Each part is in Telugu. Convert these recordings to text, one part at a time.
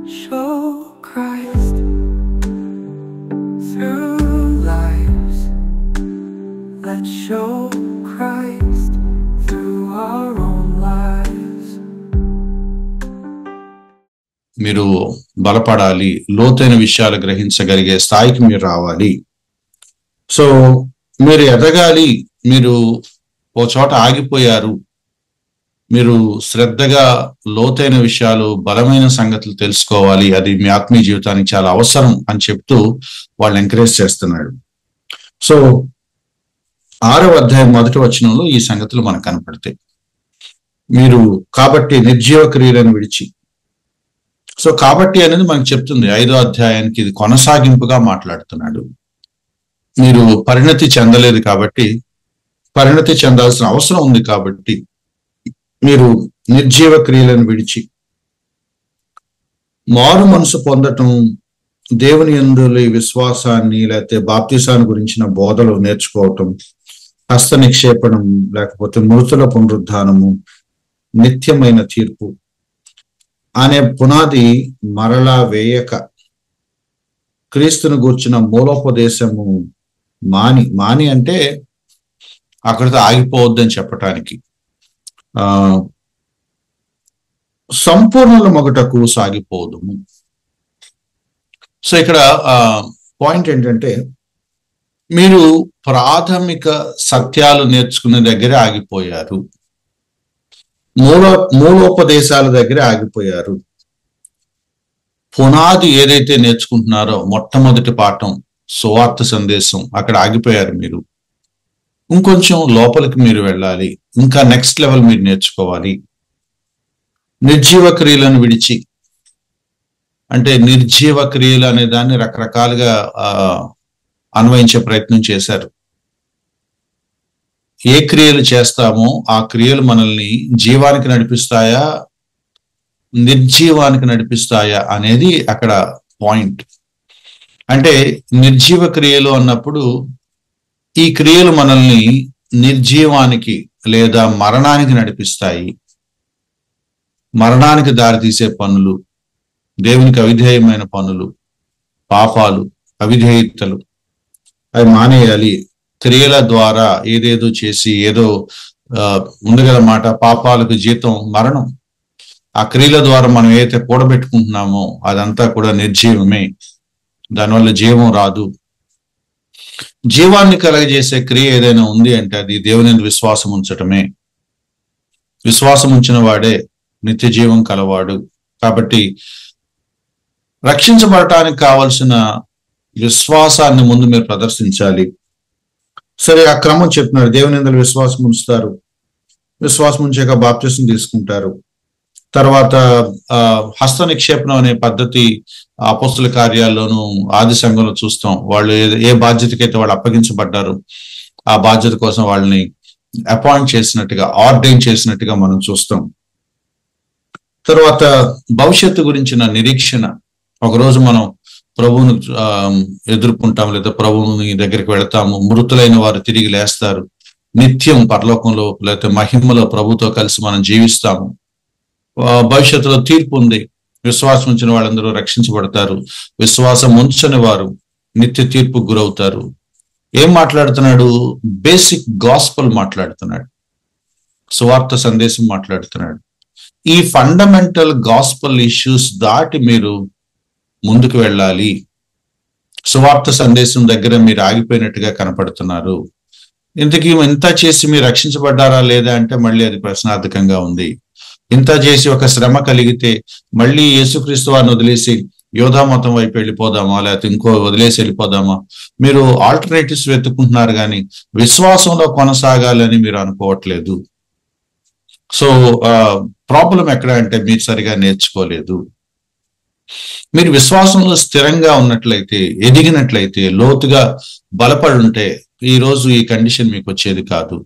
show Christ through lives. Let's show Christ through our own lives. మీరు బలపడాలి, లోతైన విషయాలు గ్రహించగలిగే స్థాయికి మీరు రావాలి. సో మీరు ఎదగాలి. మీరు ఓ చోట ఆగిపోయారు, మీరు శ్రద్ధగా లోతైన విషయాలు, బలమైన సంగతులు తెలుసుకోవాలి, అది మీ ఆత్మీయ జీవితానికి చాలా అవసరం అని చెప్తూ వాళ్ళు ఎంకరేజ్ చేస్తున్నాడు. సో 6వ అధ్యాయం 1వ వచనంలో ఈ సంగతులు మనకు కనపడతాయి. మీరు కాబట్టి నిర్జీవ క్రియలను విడిచి. సో కాబట్టి అనేది మనకు చెప్తుంది 5వ అధ్యాయానికి ఇది కొనసాగింపుగా మాట్లాడుతున్నాడు. మీరు పరిణతి చెందలేదు కాబట్టి, పరిణతి చెందాల్సిన అవసరం ఉంది కాబట్టి మీరు నిర్జీవ క్రియలను విడిచి మారు మనసు పొందటం, దేవుని యందు విశ్వాసాన్ని లేకపోతే బాప్తిసాన్ని గురించిన బోధలు నేర్చుకోవటం, హస్త నిక్షేపణం లేకపోతే మృతుల పునరుద్ధానము, నిత్యమైన తీర్పు అనే పునాది మరలా వేయక క్రీస్తును గూర్చిన మూలోపదేశము మాని అంటే అక్కడితో ఆగిపోవద్దని చెప్పటానికి, సంపూర్ణుల మొగటకు సాగిపోదు. సో ఇక్కడ పాయింట్ ఏంటంటే మీరు ప్రాథమిక సత్యాలు నేర్చుకునే దగ్గరే ఆగిపోయారు, మూలోపదేశాల దగ్గరే ఆగిపోయారు. పునాది ఏదైతే నేర్చుకుంటున్నారో మొట్టమొదటి పాఠం సువార్త సందేశం, అక్కడ ఆగిపోయారు మీరు. ఇంకొంచెం లోపలికి మీరు వెళ్ళాలి, ఇంకా నెక్స్ట్ లెవెల్ మీరు నేర్చుకోవాలి. నిర్జీవ క్రియలను విడిచి అంటే నిర్జీవ క్రియలు అనే దాన్ని రకరకాలుగా అన్వయించే ప్రయత్నం చేశారు. ఏ క్రియలు చేస్తామో ఆ క్రియలు మనల్ని జీవానికి నడిపిస్తాయా, నిర్జీవానికి నడిపిస్తాయా అనేది అక్కడ పాయింట్. అంటే నిర్జీవ క్రియలు అన్నప్పుడు ఈ క్రియలు మనల్ని నిర్జీవానికి లేదా మరణానికి నడిపిస్తాయి. మరణానికి దారితీసే పనులు, దేవునికి అవిధేయమైన పనులు, పాపాలు, అవిధేయతలు, అవి మానేయాలి. క్రియల ద్వారా ఏదేదో చేసి ఏదో ఉంది కదా మాట, పాపాలకు జీతం మరణం. ఆ క్రియల ద్వారా మనం ఏదైతే కూడబెట్టుకుంటున్నామో అదంతా కూడా నిర్జీవమే, దానివల్ల జీవం రాదు. జీవాన్ని కలగజేసే క్రియ ఏదైనా ఉంది అంటే అది దేవుని విశ్వాసం ఉంచటమే. విశ్వాసం ఉంచిన వాడే నిత్య జీవం కలవాడు. కాబట్టి రక్షించబడటానికి కావలసిన విశ్వాసాన్ని ముందు మీరు ప్రదర్శించాలి. సరే, ఆ క్రమం చెప్తున్నాడు. దేవుని యందు విశ్వాసం ఉంచుతారు, విశ్వాసం ఉంచాక బాప్తిసం తీసుకుంటారు. తర్వాత హస్త నిక్షేపణం అనే పద్ధతి అపోస్తుల కార్యాల్లోనూ ఆది సంఘంలో చూస్తాం. వాళ్ళు ఏ బాధ్యతకైతే వాళ్ళు అప్పగించబడ్డారు ఆ బాధ్యత కోసం వాళ్ళని అపాయింట్ చేసినట్టుగా, ఆర్డైన్ చేసినట్టుగా మనం చూస్తాం. తర్వాత భవిష్యత్తు గురించిన నిరీక్షణ. ఒకరోజు మనం ప్రభువును ఎదుర్కొంటాము లేదా ప్రభువుని దగ్గరికి వెళతాము. మృతులైన వారు తిరిగి లేస్తారు, నిత్యం పరలోకంలో లేకపోతే మహిమలో ప్రభుతో కలిసి మనం జీవిస్తాము. భవిష్యత్తులో తీర్పు ఉంది. విశ్వాసం ఉంచిన వాళ్ళందరూ రక్షించబడతారు, విశ్వాసం ఉంచని వారు నిత్య తీర్పుకు గురవుతారు. ఏం మాట్లాడుతున్నాడు? బేసిక్ గాస్పల్ మాట్లాడుతున్నాడు, సువార్త సందేశం మాట్లాడుతున్నాడు. ఈ ఫండమెంటల్ గాస్పల్ ఇష్యూస్ దాటి మీరు ముందుకు వెళ్ళాలి. సువార్త సందేశం దగ్గర మీరు ఆగిపోయినట్టుగా కనపడుతున్నారు. ఇంతకీ ఇంత చేసి మీరు రక్షించబడ్డారా లేదా అంటే మళ్ళీ అది ప్రశ్నార్థకంగా ఉంది. ఇంత చేసి ఒక శ్రమ కలిగితే మళ్ళీ యేసుక్రీస్తు వారిని వదిలేసి యోధా మతం వైపు వెళ్ళిపోదామా, లేకపోతే ఇంకో వదిలేసి వెళ్ళిపోదామా? మీరు ఆల్టర్నేటివ్స్ వెతుక్కుంటున్నారు కానీ విశ్వాసంలో కొనసాగాలని మీరు అనుకోవట్లేదు. సో ప్రాబ్లం ఎక్కడ అంటే మీరు సరిగా నేర్చుకోలేదు. మీరు విశ్వాసంలో స్థిరంగా ఉన్నట్లయితే, ఎదిగినట్లయితే, లోతుగా బలపడి ఉంటే ఈరోజు ఈ కండిషన్ మీకు వచ్చేది కాదు.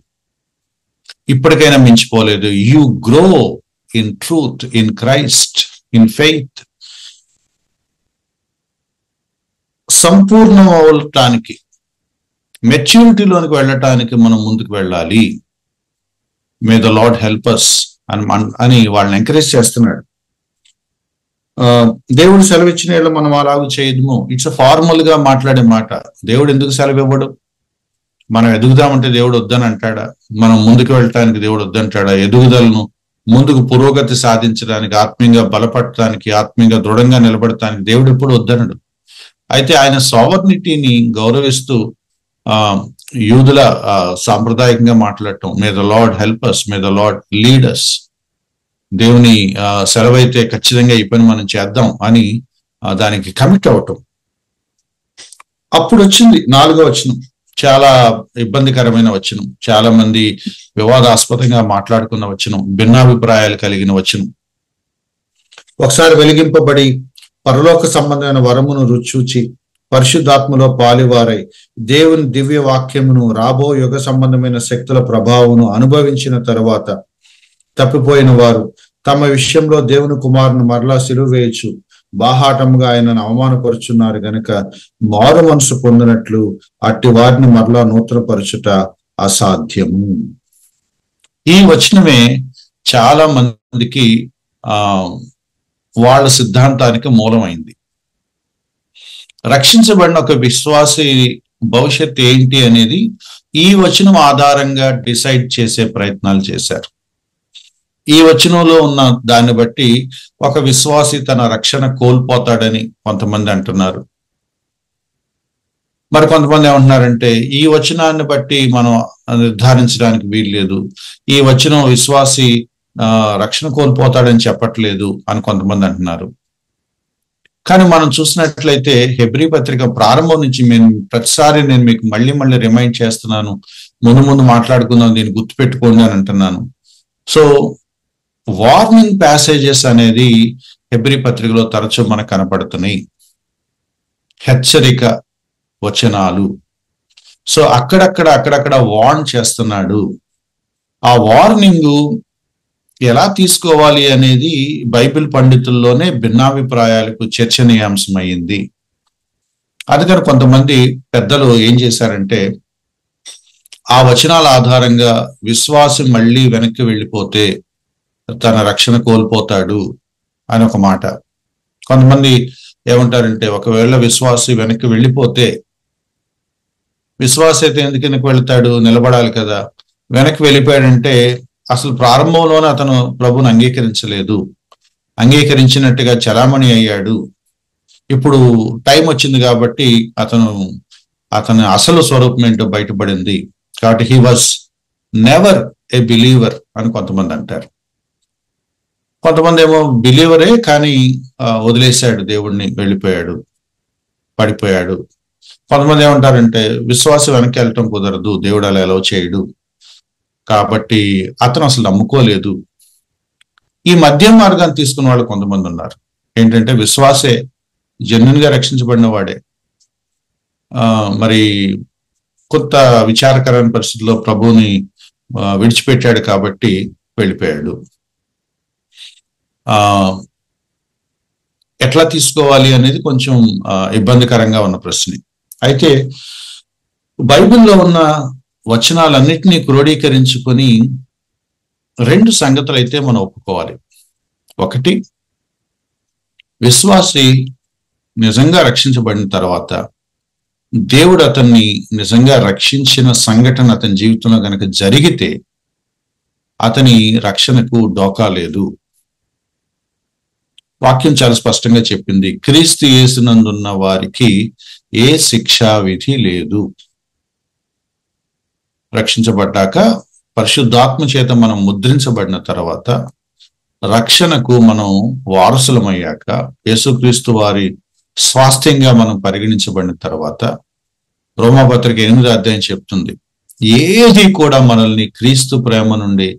ఇప్పటికైనా మించిపోలేదు. You grow in truth, in Christ, in faith. సంపూర్ణం అవటానికి, మెచ్యూరిటీలోనికి వెళ్ళటానికి మనం ముందుకు వెళ్ళాలి. May the lord help us అని వాళ్ళని ఎంకరేజ్ చేస్తున్నాడు. దేవుడు సెలవిచ్చిన ఏళ్ళు మనం అలాగూ చేయదుము. ఇట్స్ ఫార్మల్ గా మాట్లాడే మాట. దేవుడు ఎందుకు సెలవు ఇవ్వడు? మనం ఎదుగుదామంటే దేవుడు వద్దని అంటాడా? మనం ముందుకు వెళ్ళటానికి దేవుడు వద్దంటాడా? ఎదుగుదలను ముందుకు పురోగతి సాధించడానికి, ఆత్మీయంగా బలపడటానికి, ఆత్మీయంగా దృఢంగా నిలబడటానికి దేవుడు ఎప్పుడు వద్దనడు. అయితే ఆయన సావర్నిటీని గౌరవిస్తూ యూదుల సాంప్రదాయకంగా మాట్లాడటం, may the lord help us, may the lord lead us, దేవుని సెలవైతే ఖచ్చితంగా ఈ పని మనం చేద్దాం అని దానికి కమిట్ అవటం. అప్పుడు వచ్చింది 4వ వచనం. చాలా ఇబ్బందికరమైన వచనం, చాలా మంది వివాదాస్పదంగా మాట్లాడుకున్న వచనం, భిన్నాభిప్రాయాలు కలిగిన వచనం. ఒకసారి వెలిగింపబడి పరలోక సంబంధమైన వరమును రుచూచి పరిశుద్ధాత్మలో పాలివారై దేవుని దివ్య వాక్యమును రాబో యుగ సంబంధమైన శక్తుల ప్రభావమును అనుభవించిన తరువాత తప్పిపోయిన వారు తమ విషయంలో దేవుని కుమారుని మరలా సిలువ వేయచ్చు బాహాటంగా ఆయనను అవమానపరుచున్నారు గనుక మారు మనసు పొందినట్లు అట్టి వారిని మరలా నూతనపరచుట అసాధ్యము. ఈ వచనమే చాలా మందికి వాళ్ళ సిద్ధాంతానికి మూలమైంది. రక్షించబడిన ఒక విశ్వాసి భవిష్యత్ ఏంటి అనేది ఈ వచనం ఆధారంగా డిసైడ్ చేసే ప్రయత్నాలు చేశారు. ఈ వచనంలో ఉన్న దాన్ని బట్టి ఒక విశ్వాసి తన రక్షణ కోల్పోతాడని కొంతమంది అంటున్నారు. మరి కొంతమంది ఏమంటున్నారంటే ఈ వచనాన్ని బట్టి మనం నిర్ధారించడానికి వీల్లేదు, ఈ వచనం విశ్వాసి రక్షణ కోల్పోతాడని చెప్పట్లేదు అని కొంతమంది అంటున్నారు. కానీ మనం చూసినట్లయితే హెబ్రీ పత్రిక ప్రారంభం నుంచి ప్రతిసారి నేను మీకు మళ్ళీ రిమైండ్ చేస్తున్నాను, ముందు మాట్లాడుకుందాం, దీన్ని గుర్తుపెట్టుకోండి అని అంటున్నాను. సో వార్నింగ్ ప్యాసేజెస్ అనేది హెబ్రీ పత్రికలో తరచూ మనకు కనపడుతున్నాయి, హెచ్చరిక వచనాలు. సో అక్కడక్కడ వార్న్ చేస్తున్నాడు. ఆ వార్నింగ్ ఎలా తీసుకోవాలి అనేది బైబిల్ పండితుల్లోనే భిన్నాభిప్రాయాలకు చర్చనీయాంశం అయ్యింది. అందుకని కొంతమంది పెద్దలు ఏం చేశారంటే ఆ వచనాల ఆధారంగా విశ్వాసం మళ్ళీ వెనక్కి వెళ్ళిపోతే తన రక్షణ కోల్పోతాడు అని ఒక మాట. కొంతమంది ఏమంటారంటే ఒకవేళ విశ్వాసి వెనక్కి వెళ్ళిపోతే, విశ్వాస అయితే ఎందుకు వెనక్కి వెళ్తాడు, నిలబడాలి కదా. వెనక్కి వెళ్ళిపోయాడంటే అసలు ప్రారంభంలోనే అతను ప్రభుని అంగీకరించలేదు, అంగీకరించినట్టుగా చలామణి అయ్యాడు. ఇప్పుడు టైం వచ్చింది కాబట్టి అతని అసలు స్వరూపం ఏంటో బయటపడింది కాబట్టి he was never a believer అని కొంతమంది అంటారు. కొంతమంది ఏమో బిలీవరే కానీ వదిలేశాడు దేవుడిని, వెళ్ళిపోయాడు, పడిపోయాడు. కొంతమంది ఏమంటారంటే విశ్వాసం వెనక్కి వెళ్ళటం కుదరదు, దేవుడు అలా ఎలా చేయడు కాబట్టి అతను అసలు నమ్ముకోలేదు. ఈ మధ్య మార్గాన్ని తీసుకున్న వాళ్ళు కొంతమంది ఉన్నారు. ఏంటంటే విశ్వాసే జెన్యున్ గా రక్షించబడిన వాడే మరి కొంత విచారకరమైన పరిస్థితుల్లో ప్రభువుని విడిచిపెట్టాడు కాబట్టి వెళ్ళిపోయాడు. ఎట్లా తీసుకోవాలి అనేది కొంచెం ఇబ్బందికరంగా ఉన్న ప్రశ్న. అయితే బైబిల్లో ఉన్న వచనాలన్నిటినీ క్రోడీకరించుకొని 2 సంగతులు అయితే మనం ఒప్పుకోవాలి. ఒకటి, విశ్వాసి నిజంగా రక్షించబడిన తర్వాత దేవుడు అతన్ని నిజంగా రక్షించిన సంఘటన అతని జీవితంలో కనుక జరిగితే అతని రక్షణకు డోకా లేదు. వాక్యం చాలా స్పష్టంగా చెప్పింది, క్రీస్తు యేసునందున్న వారికి ఏ శిక్షా విధి లేదు. రక్షించబడ్డాక పరిశుద్ధాత్మ చేత మనం ముద్రించబడిన తర్వాత రక్షణకు మనం వారసులమయ్యాక యేసుక్రీస్తు వారి స్వాస్థ్యంగా మనం పరిగణించబడిన తర్వాత రోమాపత్రిక 8వ అధ్యాయం చెప్తుంది, ఏది కూడా మనల్ని క్రీస్తు ప్రేమ నుండి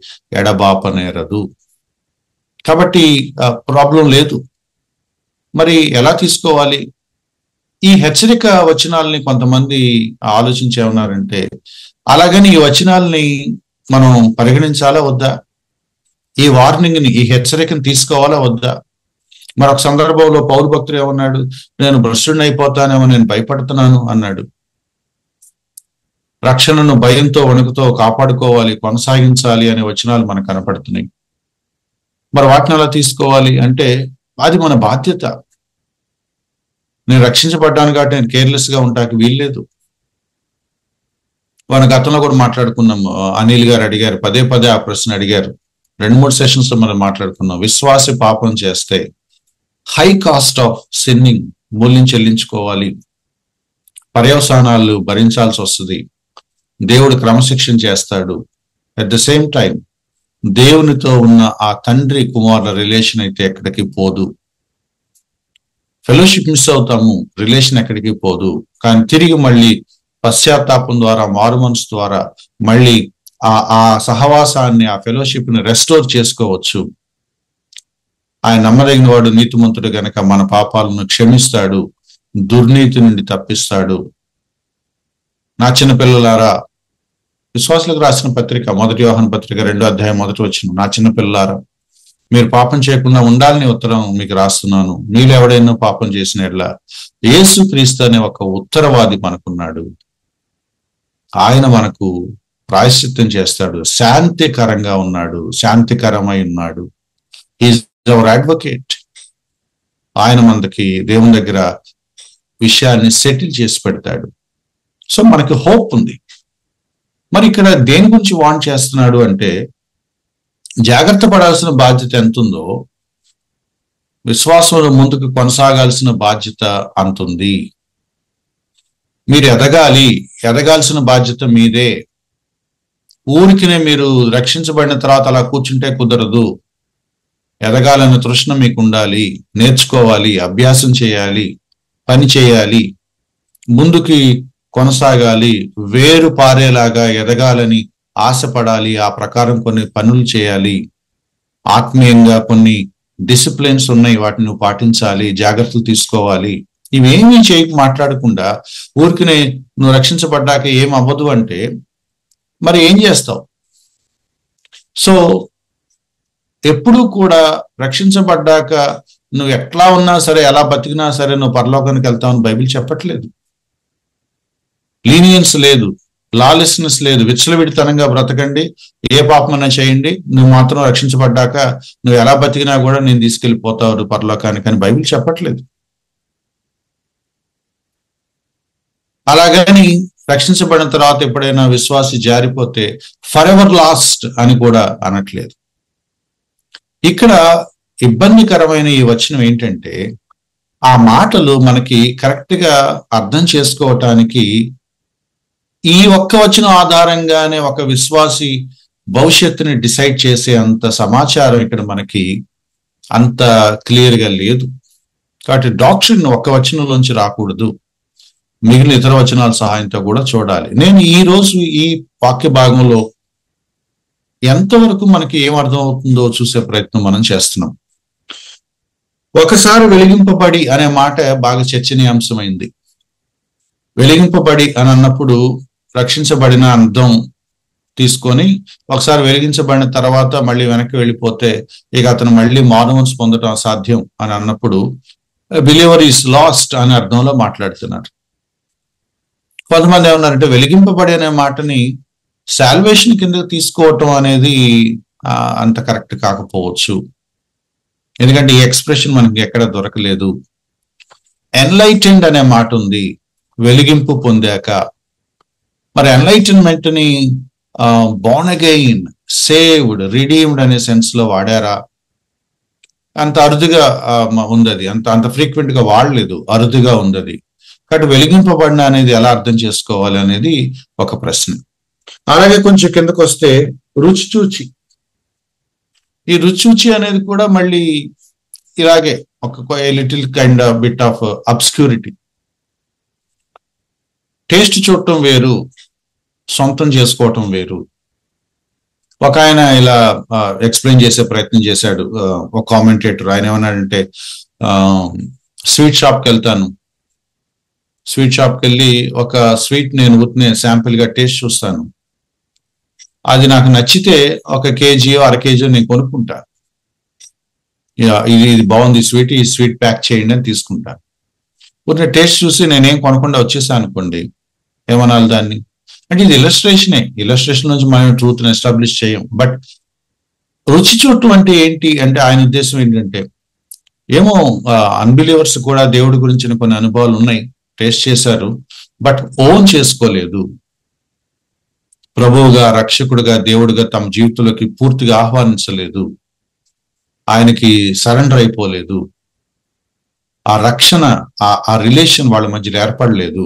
ఎడబాపనేరదు. కాబట్టి ప్రాబ్లం లేదు. మరి ఎలా తీసుకోవాలి? ఈ హెచ్చరిక వచనాలని కొంతమంది ఆలోచించే ఉన్నారంటే అలాగని ఈ వచనాలని మనం పరిగణించాలా వద్దా? ఈ వార్నింగ్ ని, ఈ హెచ్చరికను తీసుకోవాలా వద్దా? మరొక సందర్భంలో పౌలు భక్తుడు ఏమన్నాడు, నేను భ్రష్టుడిని అయిపోతానేమో, నేను భయపడుతున్నాను అన్నాడు. రక్షణను భయంతో వణుకుతో కాపాడుకోవాలి, కొనసాగించాలి అనే వచనాలు మనకు కనపడుతున్నాయి. మరి వాటిని ఎలా తీసుకోవాలి అంటే అది మన బాధ్యత. నేను రక్షించబడ్డాను కాబట్టి నేను కేర్లెస్ గా ఉంటానికి వీల్లేదు. మన గతంలో కూడా మాట్లాడుకున్నాం. అనిల్ గారు అడిగారు, పదే పదే ఆ ప్రశ్న అడిగారు. 2-3 సెషన్స్ లో మనం మాట్లాడుకున్నాం. విశ్వాసి పాపం చేస్తే హై కాస్ట్ ఆఫ్ సిన్నింగ్, మూల్యం చెల్లించుకోవాలి, పర్యవసానాలు భరించాల్సి వస్తుంది, దేవుడు క్రమశిక్షణ చేస్తాడు. అట్ ద సేమ్ టైం దేవునితో ఉన్న ఆ తండ్రి కుమారుల రిలేషన్ అయితే ఎక్కడికి పోదు. ఫెలోషిప్ మిస్ అవుతాము, రిలేషన్ ఎక్కడికి పోదు. కానీ తిరిగి మళ్ళీ పశ్చాత్తాపం ద్వారా, మారు మనసు ద్వారా మళ్ళీ ఆ సహవాసాన్ని, ఆ ఫెలోషిప్ ని రెస్టోర్ చేసుకోవచ్చు. ఆయన నమ్మదగిన వాడు, నీతిమంతుడు గనక మన పాపాలను క్షమిస్తాడు, దుర్నీతి నుండి తప్పిస్తాడు. నా చిన్న పిల్లలారా, విశ్వాసులకు రాసిన పత్రిక 1 యోహాను పత్రిక 2వ అధ్యాయం 1వ వచనం, నా చిన్న పిల్లలారా మీరు పాపం చేయకుండా ఉండాలని ఉత్తరం మీకు రాస్తున్నాను. మీలో ఎవడైనా పాపం చేసిన ఎడల యేసుక్రీస్తు అనే ఒక ఉత్తరవాది మనకున్నాడు. ఆయన మనకు ప్రాయశ్చిత్తం చేస్తాడు, శాంతికరంగా ఉన్నాడు, శాంతికరమై ఉన్నాడు. Is our advocate. ఆయన మనకి దేవుని దగ్గర విషయాన్ని సెటిల్ చేసి పెడతాడు. సో మనకి హోప్ ఉంది. మరి ఇక్కడ దేని గురించి వార్న్ చేస్తున్నాడు అంటే, జాగ్రత్త పడాల్సిన బాధ్యత ఎంత ఉందో విశ్వాసంలో ముందుకు కొనసాగాల్సిన బాధ్యత అంతుంది. మీరు ఎదగాల్సిన బాధ్యత మీదే. ఊరికినే మీరు రక్షించబడిన తర్వాత అలా కూర్చుంటే కుదరదు. ఎదగాలన్న తృష్ణ మీకు ఉండాలి, నేర్చుకోవాలి, అభ్యాసం చేయాలి, పని చేయాలి, ముందుకి కొనసాగాలి, వేరు పారేలాగా ఎదగాలని ఆశపడాలి. ఆ ప్రకారం కొన్ని పనులు చేయాలి. ఆత్మీయంగా కొన్ని డిసిప్లిన్స్ ఉన్నాయి, వాటిని నువ్వు పాటించాలి, జాగ్రత్తలు తీసుకోవాలి. ఇవేమీ మాట్లాడకుండా ఊరికినే నువ్వు రక్షించబడ్డాక ఏం అవ్వదు అంటే మరి ఏం చేస్తావు? సో ఎప్పుడూ కూడా రక్షించబడ్డాక నువ్వు ఎట్లా ఉన్నా సరే, ఎలా బతికినా సరే నువ్వు పరలోకానికి వెళ్తావని బైబిల్ చెప్పట్లేదు. లీనియన్స్ లేదు, లాలెస్నెస్ లేదు. విచ్చలవిడితనంగా బ్రతకండి, ఏ పాపమన్నా చేయండి, నువ్వు మాత్రం రక్షించబడ్డాక నువ్వు ఎలా బతికినా కూడా నేను తీసుకెళ్ళిపోతావు పరలోకానికి అని బైబిల్ చెప్పట్లేదు. అలాగని రక్షించబడిన తర్వాత ఎప్పుడైనా విశ్వాసి జారిపోతే ఫర్ ఎవర్ లాస్ట్ అని కూడా అనట్లేదు. ఇక్కడ ఇబ్బందికరమైన ఈ వచనం ఏంటంటే, ఆ మాటలు మనకి కరెక్ట్ గా అర్థం చేసుకోవటానికి ఈ ఒక్క వచనం ఆధారంగానే ఒక విశ్వాసి భవిష్యత్తుని డిసైడ్ చేసే అంత సమాచారం ఇక్కడ మనకి అంత క్లియర్ గా లేదు. కాబట్టి డాక్ట్రిన్ ఒక్క వచనంలోంచి రాకూడదు, మిగిలిన ఇతర వచనాల సహాయంతో కూడా చూడాలి. నేను ఈ రోజు ఈ వాక్య భాగంలో ఎంతవరకు మనకి ఏం అర్థం అవుతుందో చూసే ప్రయత్నం మనం చేస్తున్నాం. ఒకసారి వెలిగింపబడి అనే మాట బాగా చర్చనీయాంశమైంది. వెలిగింపబడి అని అన్నప్పుడు రక్షించబడిన అర్థం తీసుకొని, ఒకసారి వెలిగించబడిన తర్వాత మళ్ళీ వెనక్కి వెళ్ళిపోతే ఇక అతను మళ్ళీ మారుమనసు పొందడం అసాధ్యం అని అన్నప్పుడు బిలీవర్ ఈస్ లాస్ట్ అనే అర్థంలో మాట్లాడుతున్నారు. కొంతమంది ఏమన్నారంటే వెలిగింపబడి అనే మాటని సాల్వేషన్ కింద తీసుకోవటం అనేది అంత కరెక్ట్ కాకపోవచ్చు. ఎందుకంటే ఈ ఎక్స్ప్రెషన్ మనకి ఎక్కడ దొరకలేదు. ఎన్లైటెండ్ అనే మాట ఉంది, వెలిగింపు పొందాక. మరి ఎన్లైటన్మెంట్ ని బోర్న్ అగైన్, సేవ్డ్, రిడీమ్డ్ అనే సెన్స్ లో వాడారా? అంత అరుదుగా ఉంది అది, అంత ఫ్రీక్వెంట్ గా వాడలేదు, అరుదుగా ఉంది అది. కాబట్టి వెలిగింపబడిన అనేది ఎలా అర్థం చేసుకోవాలి అనేది ఒక ప్రశ్న. అలాగే కొంచెం కిందకు వస్తే రుచి చూచి, ఈ రుచి చూచి అనేది కూడా మళ్ళీ ఇలాగే ఒక little kind bit of obscurity. Taste చూడటం వేరు, సొంతం చేసుకోవటం వేరు. ఒక ఆయన ఇలా ఎక్స్ప్లెయిన్ చేసే ప్రయత్నం చేశాడు, ఒక కామెంటేటర్. ఆయన ఏమన్నాడంటే, స్వీట్ షాప్కి వెళ్తాను, స్వీట్ షాప్కి వెళ్ళి ఒక స్వీట్ నేను శాంపిల్ గా టేస్ట్ చూస్తాను, అది నాకు నచ్చితే 1 కేజీయో 1/2 కేజీయో నేను కొనుక్కుంటా. ఇది బాగుంది స్వీట్, ఈ స్వీట్ ప్యాక్ చేయండి అని తీసుకుంటా. ఊరికే టేస్ట్ చూసి నేనేం కొనకుండా వచ్చేసాను అనుకోండి, ఏమనాలి దాన్ని? అంటే ఇది ఇలస్ట్రేషనే. ఇలస్ట్రేషన్ నుంచి మనం ట్రూత్ని ఎస్టాబ్లిష్ చేయం. బట్ రుచి చూడటం అంటే ఏంటి అంటే ఆయన ఉద్దేశం ఏంటంటే, ఏమో అన్బిలీవర్స్ కూడా దేవుడి గురించిన కొన్ని అనుభవాలు ఉన్నాయి, టేస్ట్ చేశారు, బట్ ఓన్ చేసుకోలేదు. ప్రభువుగా, రక్షకుడుగా, దేవుడిగా తమ జీవితంలోకి పూర్తిగా ఆహ్వానించలేదు, ఆయనకి సరెండర్ అయిపోలేదు. ఆ రక్షణ, ఆ రిలేషన్ వాళ్ళ మధ్యలో ఏర్పడలేదు.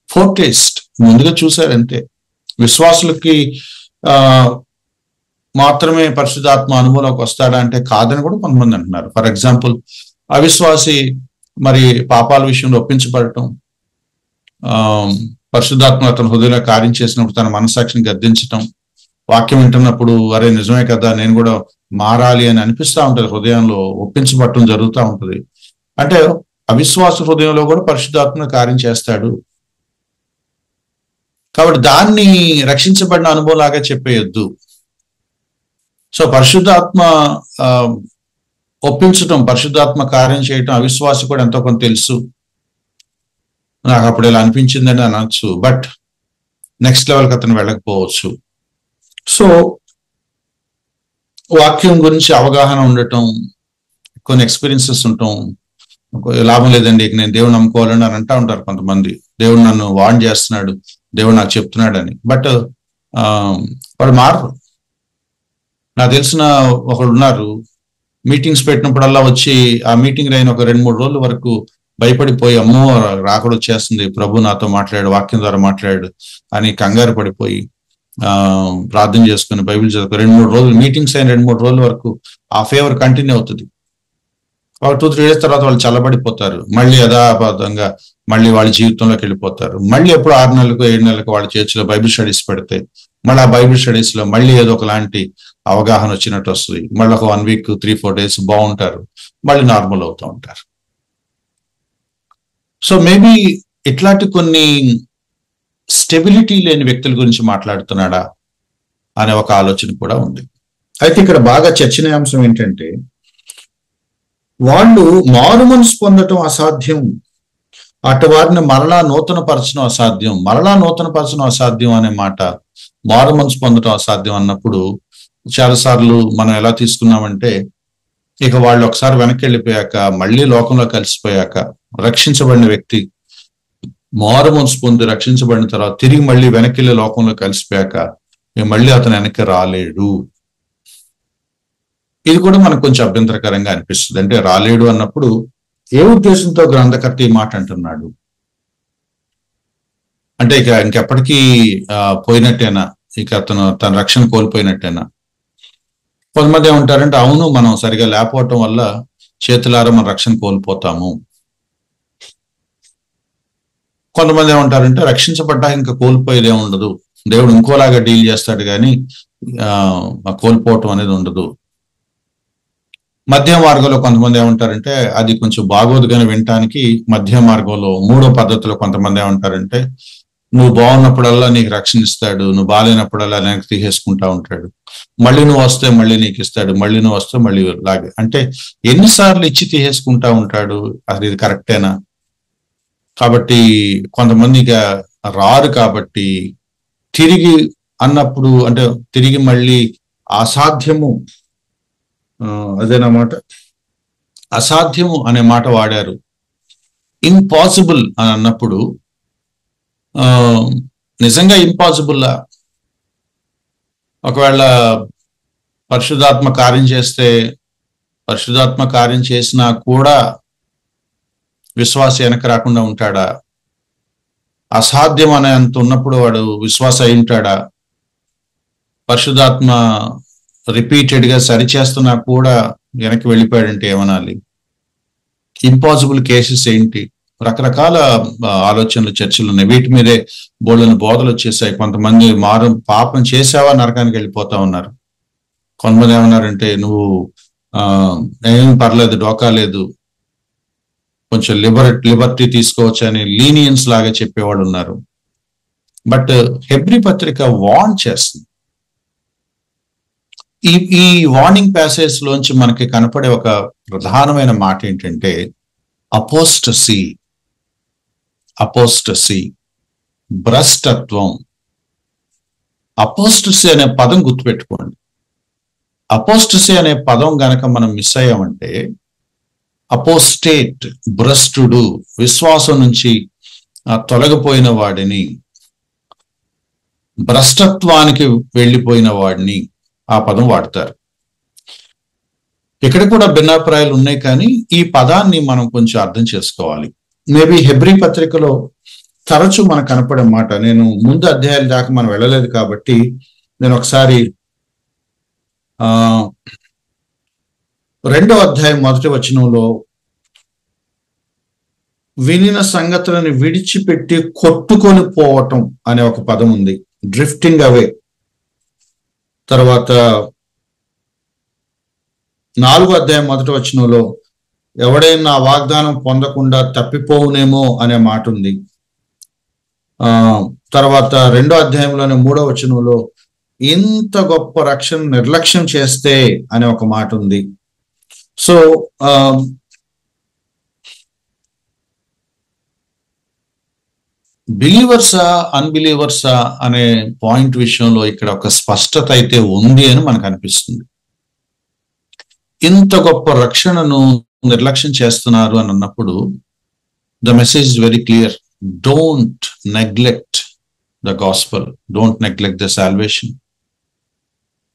ఫోర్టేస్ట్ ముందుగా చూశారంతే. విశ్వాసులకి మాత్రమే పరిశుద్ధాత్మ అనుభవంలోకి వస్తాడా అంటే కాదని కూడా కొంతమంది అంటున్నారు. ఫర్ ఎగ్జాంపుల్, అవిశ్వాసి మరి పాపాల విషయంలో ఒప్పించబడటం, పరిశుద్ధాత్మ అతను హృదయంలో కార్యం చేసినప్పుడు తన మనస్సాక్షిని గద్దించటం, వాక్యం వింటున్నప్పుడు అరే నిజమే కదా నేను కూడా మారాలి అని అనిపిస్తూ ఉంటుంది, హృదయంలో ఒప్పించబడటం జరుగుతూ ఉంటుంది. అంటే అవిశ్వాస హృదయంలో కూడా పరిశుద్ధాత్మ కార్యం చేస్తాడు. కాబట్టి దాన్ని రక్షించబడిన అనుభవం లాగా చెప్పేయొద్దు. సో పరిశుద్ధాత్మ ఒప్పించటం, పరిశుద్ధాత్మ కార్యం చేయటం అవిశ్వాసి కూడా ఎంతో కొంత తెలుసు, నాకు అప్పుడు ఇలా అనిపించిందని అనొచ్చు, బట్ నెక్స్ట్ లెవెల్కి అతను వెళ్ళకపోవచ్చు. సో వాక్యం గురించి అవగాహన ఉండటం, కొన్ని ఎక్స్పీరియన్సెస్ ఉండటం, లాభం లేదండి ఇక నేను దేవుడు నమ్ముకోవాలని అని అంటూ ఉంటారు కొంతమంది. దేవుడు నన్ను వార్న్ చేస్తున్నాడు, దేవుడు నాకు చెప్తున్నాడు అని. బట్ వాడు మారరు. నాకు తెలిసిన ఒకళ్ళు ఉన్నారు, మీటింగ్స్ పెట్టినప్పుడల్లా వచ్చి ఆ మీటింగ్ అయిన ఒక 2-3 రోజుల వరకు భయపడిపోయి అమ్మో రాకడ వచ్చేస్తుంది, ప్రభు నాతో మాట్లాడు, వాక్యం ద్వారా మాట్లాడు అని కంగారు పడిపోయి ప్రార్థన చేసుకుని బైబిల్ చదువుకు 2-3 రోజులు మీటింగ్స్ అయిన 2-3 రోజుల వరకు ఆ ఫేవర్ కంటిన్యూ అవుతుంది. ఒక 2-3 డేస్ తర్వాత వాళ్ళు చల్లబడిపోతారు, మళ్ళీ యథాపాతంగా మళ్ళీ వాళ్ళ జీవితంలోకి వెళ్ళిపోతారు. మళ్ళీ ఎప్పుడు 6 నెలలకు 7 నెలలకు వాళ్ళ చేతిలో బైబిల్ స్టడీస్ పెడితే మళ్ళీ ఆ బైబిల్ స్టడీస్ లో మళ్ళీ ఏదో ఒకలాంటి అవగాహన వచ్చినట్టు వస్తుంది. మళ్ళీ ఒక 1 వీక్ 3-4 డేస్ బాగుంటారు, మళ్ళీ నార్మల్ అవుతూ ఉంటారు. సో మేబీ ఇట్లాంటి కొన్ని స్టెబిలిటీ లేని వ్యక్తుల గురించి మాట్లాడుతున్నాడా అనే ఒక ఆలోచన కూడా ఉంది. అయితే ఇక్కడ బాగా చర్చనీయాంశం ఏంటంటే, వాళ్ళు మారు మనసు పొందటం అసాధ్యం, అటు వారిని మరలా నూతనపరచడం అసాధ్యం. మరలా నూతనపరచడం అసాధ్యం అనే మాట, మారు మనసు పొందటం అసాధ్యం అన్నప్పుడు చాలాసార్లు మనం ఎలా తీసుకున్నామంటే, ఇక వాళ్ళు ఒకసారి వెనక్కి వెళ్ళిపోయాక, మళ్ళీ లోకంలో కలిసిపోయాక, రక్షించబడిన వ్యక్తి మారు మనసు పొంది రక్షించబడిన తర్వాత తిరిగి మళ్ళీ వెనక్కి వెళ్ళి లోకంలో కలిసిపోయాక మళ్ళీ అతను వెనక్కి రాలేడు. ఇది కూడా మనకు కొంచెం అభ్యంతరకరంగా అనిపిస్తుంది. అంటే రాలేడు అన్నప్పుడు ఏ ఉద్దేశంతో గ్రంథకర్త ఈ మాట అంటున్నాడు అంటే, ఇక ఇంకెప్పటికీ పోయినట్టేనా, ఇక అతను తన రక్షణ కోల్పోయినట్టేనా? కొంతమంది ఏమంటారంటే, అవును మనం సరిగా లేకపోవటం వల్ల చేతులారా మన రక్షణ కోల్పోతాము. కొంతమంది ఏమంటారంటే, రక్షించబడ్డా ఇంకా కోల్పోయేది ఏమి ఉండదు, దేవుడు ఇంకోలాగా డీల్ చేస్తాడు కానీ కోల్పోవటం అనేది ఉండదు. మధ్య మార్గంలో కొంతమంది ఏమంటారంటే, అది కొంచెం బాగోదుగానే వినటానికి మధ్య మార్గంలో 3వ పద్ధతిలో కొంతమంది ఏమంటారంటే, నువ్వు బాగున్నప్పుడల్లా నీకు రక్షణ ఇస్తాడు, నువ్వు బాగాలేనప్పుడల్లా వెనక్కి తీసేసుకుంటా ఉంటాడు, మళ్ళీ నువ్వు వస్తే మళ్ళీ నీకు ఇస్తాడు, మళ్ళీ నువ్వు వస్తే మళ్ళీ లాగే. అంటే ఎన్నిసార్లు ఇచ్చి తీసేసుకుంటా ఉంటాడు, అది ఇది కరెక్టేనా? కాబట్టి కొంతమంది ఇక రారు, కాబట్టి తిరిగి అన్నప్పుడు అంటే తిరిగి మళ్ళీ అసాధ్యము, అదేనమాట, అసాధ్యము అనే మాట వాడారు. ఇంపాసిబుల్ అని అన్నప్పుడు నిజంగా ఇంపాసిబుల్లా? ఒకవేళ పరిశుద్ధాత్మ కార్యం చేస్తే, పరిశుద్ధాత్మ కార్యం చేసినా కూడా విశ్వాస వెనక రాకుండా ఉంటాడా? అసాధ్యం అనే అంత ఉన్నప్పుడు వాడు విశ్వాస అయి ఉంటాడా? పరిశుద్ధాత్మ రిపీటెడ్ గా సరిచేస్తున్నా కూడా వెనక్కి వెళ్ళిపోయాడంటే ఏమనాలి? ఇంపాసిబుల్ కేసెస్ ఏంటి? రకరకాల ఆలోచనలు, చర్చలు ఉన్నాయి. వీటి మీదే బోళ్ళని బోధలు వచ్చేసాయి. కొంతమంది పాపం చేసావా నరకానికి వెళ్ళిపోతా ఉన్నారు. కొంతమంది ఏమన్నారంటే, నువ్వు ఏం పర్లేదు, డోకా లేదు, కొంచెం లిబర్టీ తీసుకోవచ్చు అని లీనియన్స్ లాగా చెప్పేవాడు ఉన్నారు. బట్ హెబ్రీ పత్రిక వార్న్ చేస్తుంది. ఈ వార్నింగ్ ప్యాసేజ్ లోంచి మనకి కనపడే ఒక ప్రధానమైన మాట ఏంటంటే, అపోస్టసీ, భ్రష్టత్వం. అపోస్టసీ అనే పదం గుర్తుపెట్టుకోండి. అపోస్టసీ అనే పదం గనక మనం మిస్ అయ్యామంటే అపోస్టేట్, భ్రష్టుడు, విశ్వాసం నుంచి తొలగిపోయిన వాడిని, భ్రష్టత్వానికి వెళ్ళిపోయిన వాడిని ఆ పదం వాడతారు. ఇక్కడ కూడా భిన్నాభిప్రాయాలు ఉన్నాయి, కానీ ఈ పదాన్ని మనం కొంచెం అర్థం చేసుకోవాలి. మేబీ హెబ్రీ పత్రికలో తరచు మనకు కనపడే మాట. నేను ముందు అధ్యాయాల దాకా మనం వెళ్ళలేదు కాబట్టి నేను ఒకసారి 2వ అధ్యాయం 1వ వచనంలో వినిన సంగతులను విడిచిపెట్టి కొట్టుకొని పోవటం అనే ఒక పదం ఉంది, డ్రిఫ్టింగ్ అవే. తర్వాత 4వ అధ్యాయం 1వ వచనంలో ఎవడైనా వాగ్దానం పొందకుండా తప్పిపోవునేమో అనే మాట ఉంది. తర్వాత 2వ అధ్యాయంలోని 3వ వచనంలో ఇంత గొప్ప రక్షణ నిర్లక్ష్యం చేస్తే అనే ఒక మాట ఉంది. సో బిలీవర్సా అన్బిలీవర్సా అనే పాయింట్ విషయంలో ఇక్కడ ఒక స్పష్టత అయితే ఉంది అని మనకు అనిపిస్తుంది. ఇంత గొప్ప రక్షణను నిర్లక్ష్యం చేస్తున్నారు అని అన్నప్పుడు the message is very clear. Don't neglect the gospel, don't neglect the salvation.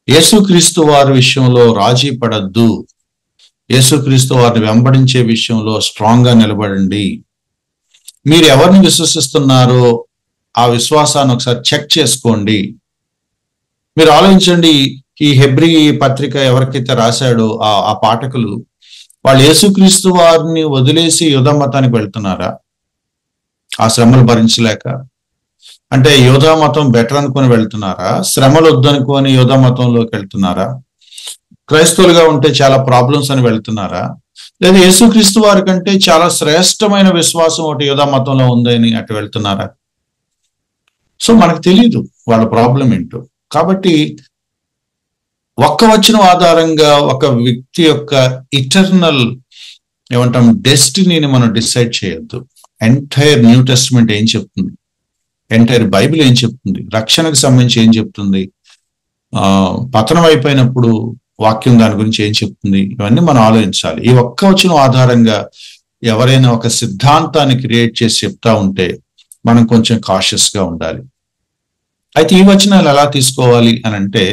యేసుక్రీస్తు వారి విషయంలో రాజీ పడద్దు, యేసుక్రీస్తు వారిని వెంబడించే విషయంలో స్ట్రాంగ్ గా నిలబడండి. మీరు ఎవరిని విశ్వసిస్తున్నారో ఆ విశ్వాసాన్ని ఒకసారి చెక్ చేసుకోండి. మీరు ఆలోచించండి, ఈ హెబ్రీ పత్రిక ఎవరికైతే రాశాడో ఆ పాఠకులు, వాళ్ళు యేసుక్రీస్తు వారిని వదిలేసి యూదా మతానికి వెళ్తున్నారా ఆ శ్రమలు భరించలేక? అంటే యూదా మతం బెటర్ అనుకొని వెళ్తున్నారా? శ్రమలు వద్దనుకొని యూదా మతంలోకి వెళ్తున్నారా? క్రైస్తవులుగా ఉంటే చాలా ప్రాబ్లమ్స్ అని వెళ్తున్నారా? లేదా యేసుక్రీస్తు వారి కంటే చాలా శ్రేష్టమైన విశ్వాసం ఒకటి యూదా మతంలో ఉందని అటు వెళ్తున్నారా? సో మనకు తెలియదు వాళ్ళ ప్రాబ్లం ఏంటో. కాబట్టి ఒక్క వచనం ఆధారంగా ఒక వ్యక్తి యొక్క ఇటర్నల్ డెస్టినీని మనం డిసైడ్ చేయొద్దు. ఎంటైర్ న్యూ టెస్ట్మెంట్ ఏం చెప్తుంది, ఎంటైర్ బైబిల్ ఏం చెప్తుంది, రక్షణకు సంబంధించి ఏం చెప్తుంది, పతనం అయిపోయినప్పుడు వాక్యం దాని గురించి ఏం చెప్తుంది, ఇవన్నీ మనం ఆలోచించాలి. ఈ ఒక్క వచనం ఆధారంగా ఎవరైనా ఒక సిద్ధాంతాన్ని క్రియేట్ చేసి చెప్తా ఉంటే మనం కొంచెం కాషియస్ గా ఉండాలి. అయితే ఈ వచనాలు ఎలా తీసుకోవాలి అని అంటే,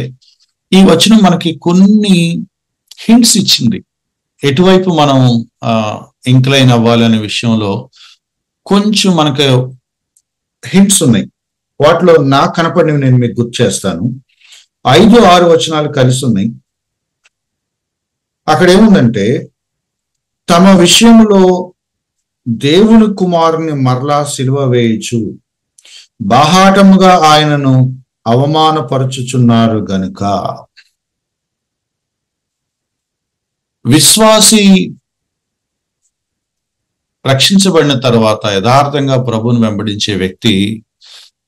ఈ వచనం మనకి కొన్ని హింట్స్ ఇచ్చింది. ఎటువైపు మనం ఇంక్లైన్ అవ్వాలి అనే విషయంలో కొంచెం మనకు హింట్స్ ఉన్నాయి. వాటిలో నాకు కనపడినవి నేను మీకు గుర్తు చేస్తాను. 5, 6 వచనాలు కలిసి ఉన్నాయి. అక్కడ ఏముందంటే, తమ విషయంలో దేవుని కుమారుని మరలా సిలువ వేయచ్చు, బాహాటముగా ఆయనను అవమానపరచుచున్నారు గనుక. విశ్వాసి రక్షించబడిన తర్వాత యథార్థంగా ప్రభువును వెంబడించే వ్యక్తి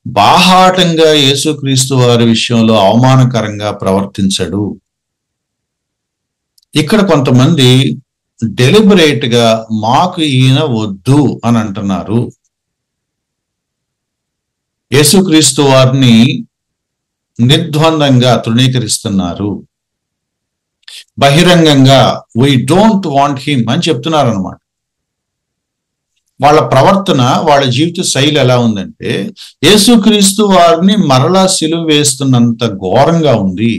బాహాటంగా యేసుక్రీస్తు వారి విషయంలో అవమానకరంగా ప్రవర్తించడు. ఇక్కడ కొంతమంది డెలిబరేట్ గా మాకు ఈయన వద్దు అని అంటున్నారు. యేసుక్రీస్తు వారిని నిర్ద్వందంగా తృణీకరిస్తున్నారు. బహిరంగంగా వీ డోంట్ వాంట్ హిమ్ అని చెప్తున్నారు అన్నమాట. వాళ్ళ ప్రవర్తన, వాళ్ళ జీవిత శైలి ఎలా ఉందంటే, యేసుక్రీస్తు వారిని మరలా సిలువ వేస్తున్నంత ఘోరంగా ఉంది.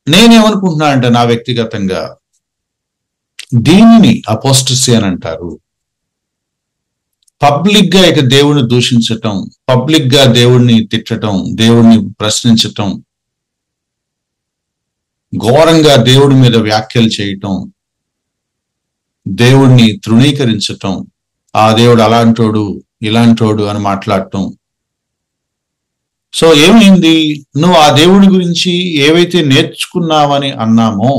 నేనేమనుకుంటున్నా అంటే, నా వ్యక్తిగతంగా దీనిని అపోస్టసీ అని అంటారు. పబ్లిక్ గా ఇక దేవుడిని దూషించటం, పబ్లిక్ గా దేవుడిని తిట్టటం, దేవుడిని ప్రశ్నించటం, ఘోరంగా దేవుడి మీద వ్యాఖ్యలు చేయటం, దేవుడిని తృణీకరించటం, ఆ దేవుడు అలాంటోడు ఇలాంటోడు అని మాట్లాడటం. సో ఏమైంది, నువ్వు ఆ దేవుడి గురించి ఏవైతే నేర్చుకున్నావని అన్నామో,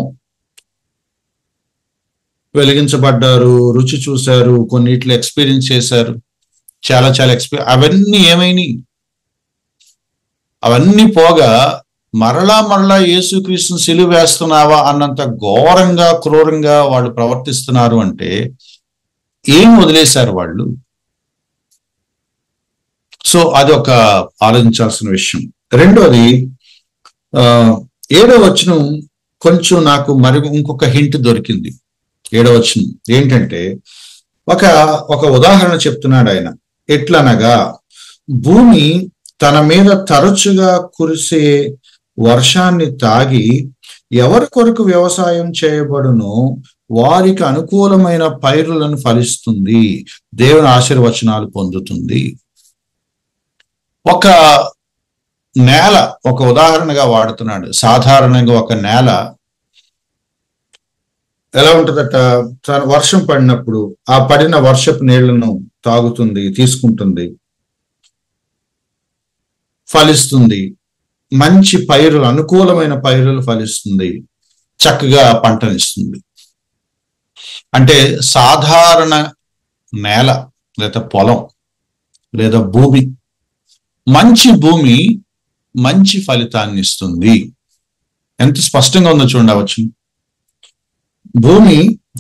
వెలిగించబడ్డారు, రుచి చూశారు, కొన్నిట్లో ఎక్స్పీరియన్స్ చేశారు, చాలా అవన్నీ ఏమైనాయి? అవన్నీ పోగా మరలా యేసుక్రీస్తుని సిలువ వేస్తున్నావా అన్నంత ఘోరంగా క్రూరంగా వాళ్ళు ప్రవర్తిస్తున్నారు. అంటే ఏం వదిలేశారు వాళ్ళు? సో అది ఒక ఆలోచించాల్సిన విషయం. రెండోది 7వ వచనం కొంచెం నాకు మరి ఇంకొక హింట్ దొరికింది. 7వ వచనం ఏంటంటే, ఒక ఉదాహరణ చెప్తున్నాడు ఆయన. ఎట్లనగా, భూమి తన మీద తరచుగా కురిసే వర్షాన్ని తాగి ఎవరి కొరకు వ్యవసాయం చేయబడునో వారికి అనుకూలమైన పైరులను ఫలిస్తుంది, దేవుని ఆశీర్వచనాలు పొందుతుంది. ఒక నేల ఒక ఉదాహరణగా వాడుతున్నాడు. సాధారణంగా ఒక నేల ఎలా ఉంటుందట, వర్షం పడినప్పుడు ఆ పడిన వర్షపు నీళ్లను తాగుతుంది, తీసుకుంటుంది, ఫలిస్తుంది, మంచి పైరులు, అనుకూలమైన పైరులు ఫలిస్తుంది, చక్కగా పంటనిస్తుంది. అంటే సాధారణ నేల లేదా పొలం లేదా భూమి, మంచి భూమి మంచి ఫలితాన్ని ఇస్తుంది. ఎంత స్పష్టంగా ఉందో చూడవచ్చు. భూమి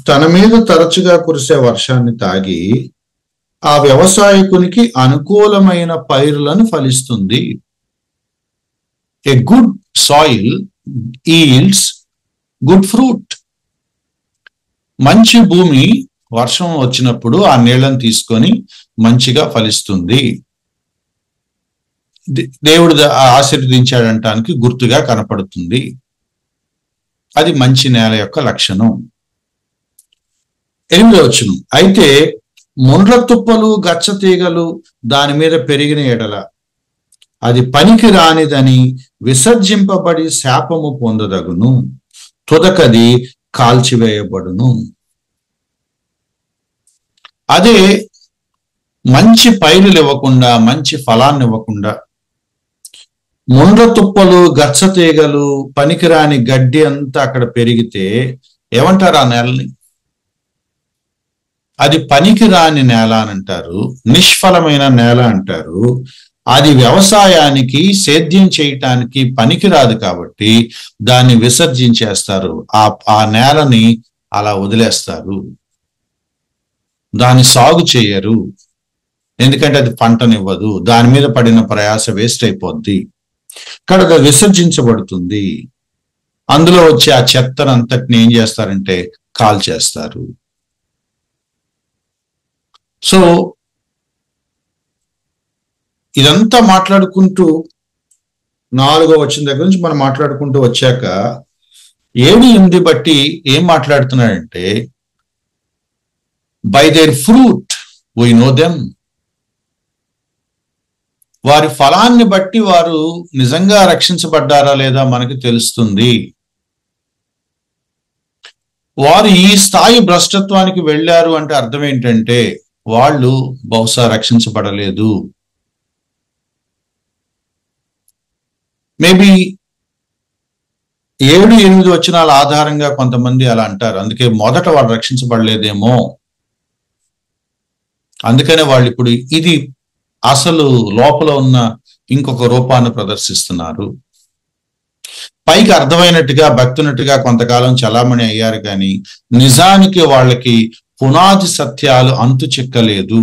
తన మీద తరచుగా కురిసే వర్షాన్ని తాగి ఆ వ్యవసాయకునికి అనుకూలమైన పైరులను ఫలిస్తుంది. A good soil yields good fruit. మంచి భూమి వర్షం వచ్చినప్పుడు ఆ నీళ్లను తీసుకొని మంచిగా ఫలిస్తుంది. దేవుడు ఆశీర్వదించాడంటానికి గుర్తుగా కనపడుతుంది. అది మంచి నేల యొక్క లక్షణం. 8వ వచనం, అయితే ముండ్ల తుప్పలు గచ్చ తీగలు దాని మీద పెరిగిన ఎడల అది పనికి రానిదని విసర్జింపబడి శాపము పొందదగును, తుదకది కాల్చివేయబడును. అదే మంచి పైరులు ఇవ్వకుండా, మంచి ఫలాన్ని ఇవ్వకుండా, ముండ్ల తుప్పలు గచ్చ తీగలు పనికిరాని గడ్డి అంతా అక్కడ పెరిగితే ఏమంటారు ఆ నేలని? అది పనికిరాని నేల అని అంటారు, నిష్ఫలమైన నేల అంటారు. అది వ్యవసాయానికి, సేద్యం చేయటానికి పనికిరాదు కాబట్టి దాన్ని విసర్జించేస్తారు. ఆ నేలని అలా వదిలేస్తారు, దాన్ని సాగు చేయరు. ఎందుకంటే అది పంటనివ్వదు, దాని మీద పడిన ప్రయాస వేస్ట్ అయిపోద్ది. ఇక్కడ అది విసర్జించబడుతుంది. అందులో వచ్చే ఆ చెత్తనంతటిని ఏం చేస్తారంటే కాల్చేస్తారు. సో ఇదంతా మాట్లాడుకుంటూ 4వ వచనం దగ్గర నుంచి మనం మాట్లాడుకుంటూ వచ్చాక 7, 8 బట్టి ఏం మాట్లాడుతున్నాడంటే, by their fruit we know them. వారి ఫలాన్ని బట్టి వారు నిజంగా రక్షించబడ్డారా లేదా మనకి తెలుస్తుంది. వారు ఈ స్థాయి భ్రష్టత్వానికి వెళ్ళారు అంటే అర్థం ఏంటంటే వాళ్ళు బహుశా రక్షించబడలేదు. మేబీ 7, 8 వచనాల ఆధారంగా కొంతమంది అలా అంటారు. అందుకే మొదట వాళ్ళు రక్షించబడలేదేమో, అందుకనే వాళ్ళు ఇప్పుడు ఇది అసలు లోపల ఉన్న ఇంకొక రూపాన్ని ప్రదర్శిస్తున్నారు. పైకి అర్థమైనట్టుగా, భక్తునట్టుగా కొంతకాలం చలామణి అయ్యారు, కానీ నిజానికి వాళ్ళకి పునాది సత్యాలు అంతు చిక్కలేదు.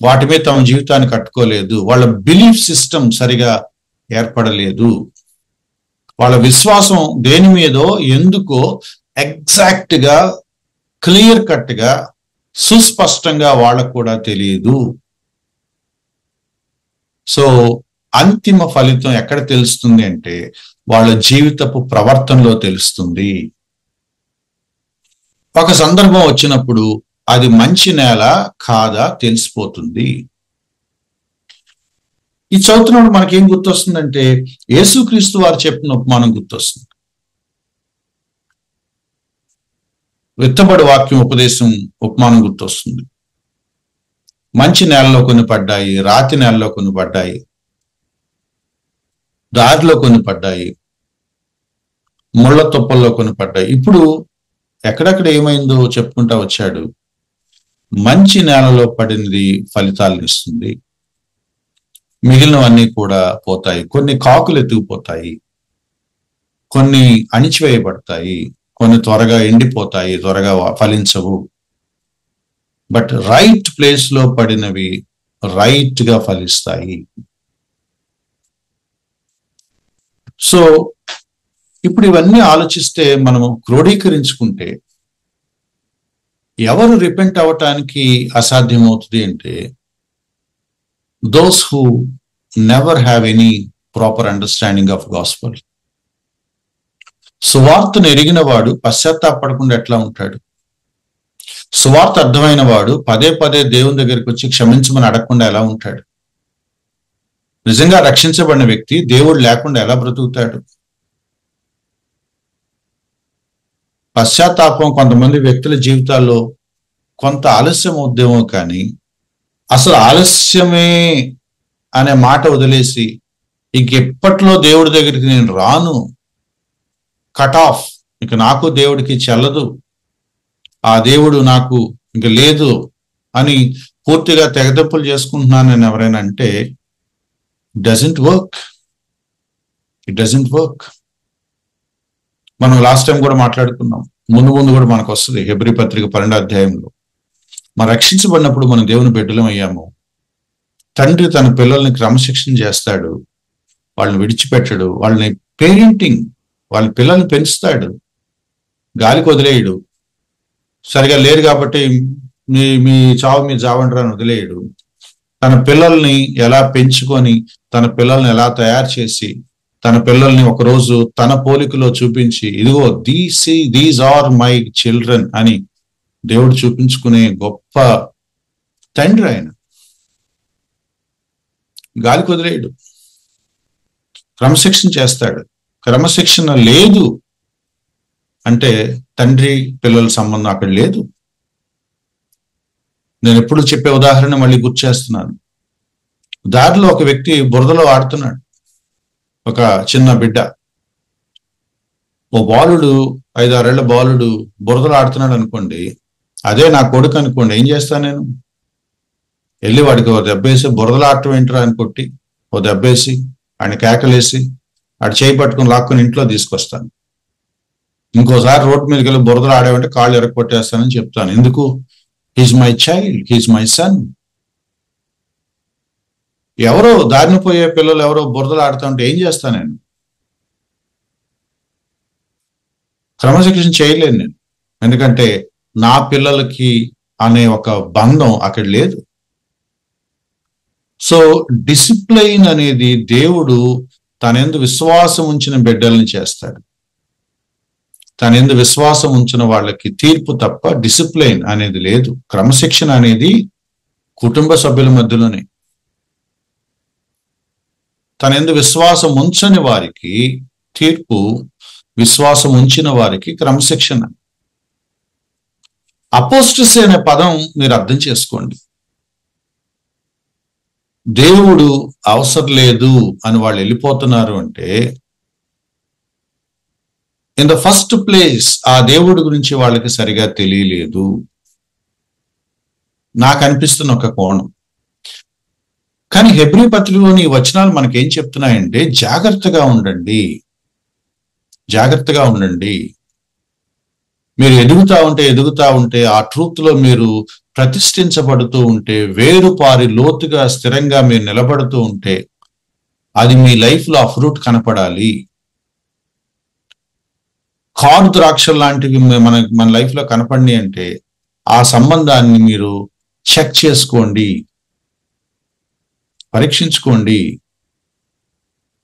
వాటి మీద తమ జీవితాన్ని కట్టుకోలేదు. వాళ్ళ బిలీఫ్ సిస్టమ్ సరిగా ఏర్పడలేదు. వాళ్ళ విశ్వాసం దేని మీదో, ఎందుకో ఎగ్జాక్ట్ గా, క్లియర్ కట్ గా, సుస్పష్టంగా వాళ్ళకు కూడా తెలియదు. సో అంతిమ ఫలితం ఎక్కడ తెలుస్తుంది అంటే వాళ్ళ జీవితపు ప్రవర్తనలో తెలుస్తుంది. ఒక సందర్భం వచ్చినప్పుడు అది మంచి నేల కాదా తెలిసిపోతుంది. ఈ చదువుతున్నప్పుడు మనకేం గుర్తొస్తుందంటే యేసుక్రీస్తు వారు చెప్పిన ఉపమానం గుర్తొస్తుంది. విత్తబడి వాక్యం ఉపదేశం ఉపమానం గుర్తొస్తుంది. మంచి నేలలో కొన్ని పడ్డాయి, రాతి నేలలో కొన్ని పడ్డాయి, దారిలో కొన్ని పడ్డాయి, ముళ్ళ తుప్పల్లో కొన్ని పడ్డాయి. ఇప్పుడు ఎక్కడెక్కడ ఏమైందో చెప్పుకుంటా వచ్చాడు. మంచి నేలలో పడినది ఫలితాలను ఇస్తుంది, మిగిలినవన్నీ కూడా పోతాయి. కొన్ని కాకులు ఎత్తుకుపోతాయి, కొన్ని అణిచివేయబడతాయి, కొన్ని త్వరగా ఎండిపోతాయి, త్వరగా ఫలించవు. బట్ రైట్ ప్లేస్ లో పడినవి రైట్ గా ఫలిస్తాయి. సో ఇప్పుడు ఇవన్నీ ఆలోచిస్తే మనము క్రోడీకరించుకుంటే ఎవరు రిపెంట్ అవ్వటానికి అసాధ్యమవుతుంది అంటే those who never have any proper understanding of gospel. సువార్తను ఎరిగిన వాడు పశ్చాత్తాపడకుండా ఎట్లా ఉంటాడు? సువార్త అర్థమైన వాడు పదే పదే దేవుని దగ్గరికి వచ్చి క్షమించమని అడగకుండా ఎలా ఉంటాడు? నిజంగా రక్షించబడిన వ్యక్తి దేవుడు లేకుండా ఎలా బ్రతుకుతాడు? పశ్చాత్తాపం కొంతమంది వ్యక్తుల జీవితాల్లో కొంత ఆలస్యం అవుద్దేమో కానీ అసలు ఆలస్యమే అనే మాట వదిలేసి ఇంకెప్పట్లో దేవుడి దగ్గరికి నేను రాను, కట్ ఆఫ్, ఇక నాకు దేవుడికి చెల్లదు, ఆ దేవుడు నాకు ఇంక లేదు అని పూర్తిగా తెగదప్పులు చేసుకుంటున్నానని ఎవరైనా అంటే doesn't work. It doesn't work. మనం లాస్ట్ టైం కూడా మాట్లాడుకున్నాం, ముందు కూడా మనకు వస్తుంది హెబ్రీ పత్రిక 12వ అధ్యాయంలో. మనం రక్షించబడినప్పుడు మనం దేవుని బిడ్డలం అయ్యాము. తండ్రి తన పిల్లల్ని క్రమశిక్షణ చేస్తాడు, వాళ్ళని విడిచిపెట్టడు, వాళ్ళని పేరెంటింగ్, వాళ్ళ పిల్లల్ని పెంచుతాడు, గాలికి వదిలేయడు. సరిగా లేరు కాబట్టి మీ చావు మీ చావంటారు అని వదిలేయడు. తన పిల్లల్ని ఎలా పెంచుకొని తన పిల్లల్ని ఎలా తయారు చేసి తన పిల్లల్ని ఒకరోజు తన పోలికలో చూపించి ఇదిగో దీస్ ఆర్ మై చిల్డ్రన్ అని దేవుడు చూపించుకునే గొప్ప తండ్రి ఆయన. గాలికి వదిలేయడు, క్రమశిక్షణ చేస్తాడు. క్రమశిక్షణ లేదు అంటే తండ్రి పిల్లల సంబంధం అక్కడ లేదు. నేను ఎప్పుడు చెప్పే ఉదాహరణ మళ్ళీ గుర్తు చేస్తున్నాను. దారిలో ఒక వ్యక్తి బురదలో ఆడుతున్నాడు, ఒక చిన్న బిడ్డ, ఓ బాలుడు 5-6 ఏళ్ల బాలుడు బురదలో ఆడుతున్నాడు అనుకోండి, అదే నా కొడుకు అనుకోండి, ఏం చేస్తాను నేను? వెళ్ళి వాడికి ఓ దెబ్బేసి బురదలో ఆడటం ఏంట్రా అని కొట్టి ఓ దెబ్బేసి ఆయన కేకలేసి ఆడు చేయి పట్టుకుని లాక్కుని ఇంట్లో తీసుకొస్తాను. ఇంకోసారి రోడ్డు మీదకి వెళ్ళి బురదలు ఆడేవంటే కాళ్ళు ఎరగొట్టేస్తానని చెప్తాను. ఎందుకు? He's my child, he's my son. ఎవరో దారిని పోయే పిల్లలు ఎవరో బురదలు ఆడుతూ ఉంటే ఏం చేస్తాను నేను? క్రమశిక్షణ చేయలేను నేను, ఎందుకంటే నా పిల్లలకి అనే ఒక బంధం అక్కడ లేదు. సో డిసిప్లైన్ అనేది దేవుడు తనెందు విశ్వాసం ఉంచిన బిడ్డల్ని చేస్తాడు. తనెందు విశ్వాసం ఉంచిన వాళ్ళకి తీర్పు తప్ప డిసిప్లైన్ అనేది లేదు. క్రమశిక్షణ అనేది కుటుంబ సభ్యుల మధ్యలోనే. తనెందు విశ్వాసం ఉంచని వారికి తీర్పు, విశ్వాసం ఉంచిన వారికి క్రమశిక్షణ. అపోస్టసీ అనే పదం మీరు అర్థం చేసుకోండి. దేవుడు అవసరం లేదు అని వాళ్ళు వెళ్ళిపోతున్నారు అంటే ఇన్ ద ఫస్ట్ ప్లేస్ ఆ దేవుడి గురించి వాళ్ళకి సరిగా తెలియలేదు. నాకు అనిపిస్తున్న ఒక కోణం. కానీ హెబ్రీ పత్రికలోని ఈ వచనాలు మనకేం చెప్తున్నాయంటే జాగ్రత్తగా ఉండండి, జాగ్రత్తగా ఉండండి. మీరు ఎదుగుతా ఉంటే ఆ ట్రూత్ లో మీరు ప్రతిష్ఠించబడుతూ ఉంటే, వేరు పారి లోతుగా స్థిరంగా మీరు నిలబడుతూ ఉంటే అది మీ లైఫ్ లో ఆ ఫ్రూట్ కనపడాలి. కారు ద్రాక్ష లాంటివి మన లైఫ్ లో కనపడి అంటే ఆ సంబంధాన్ని మీరు చెక్ చేసుకోండి, పరీక్షించుకోండి.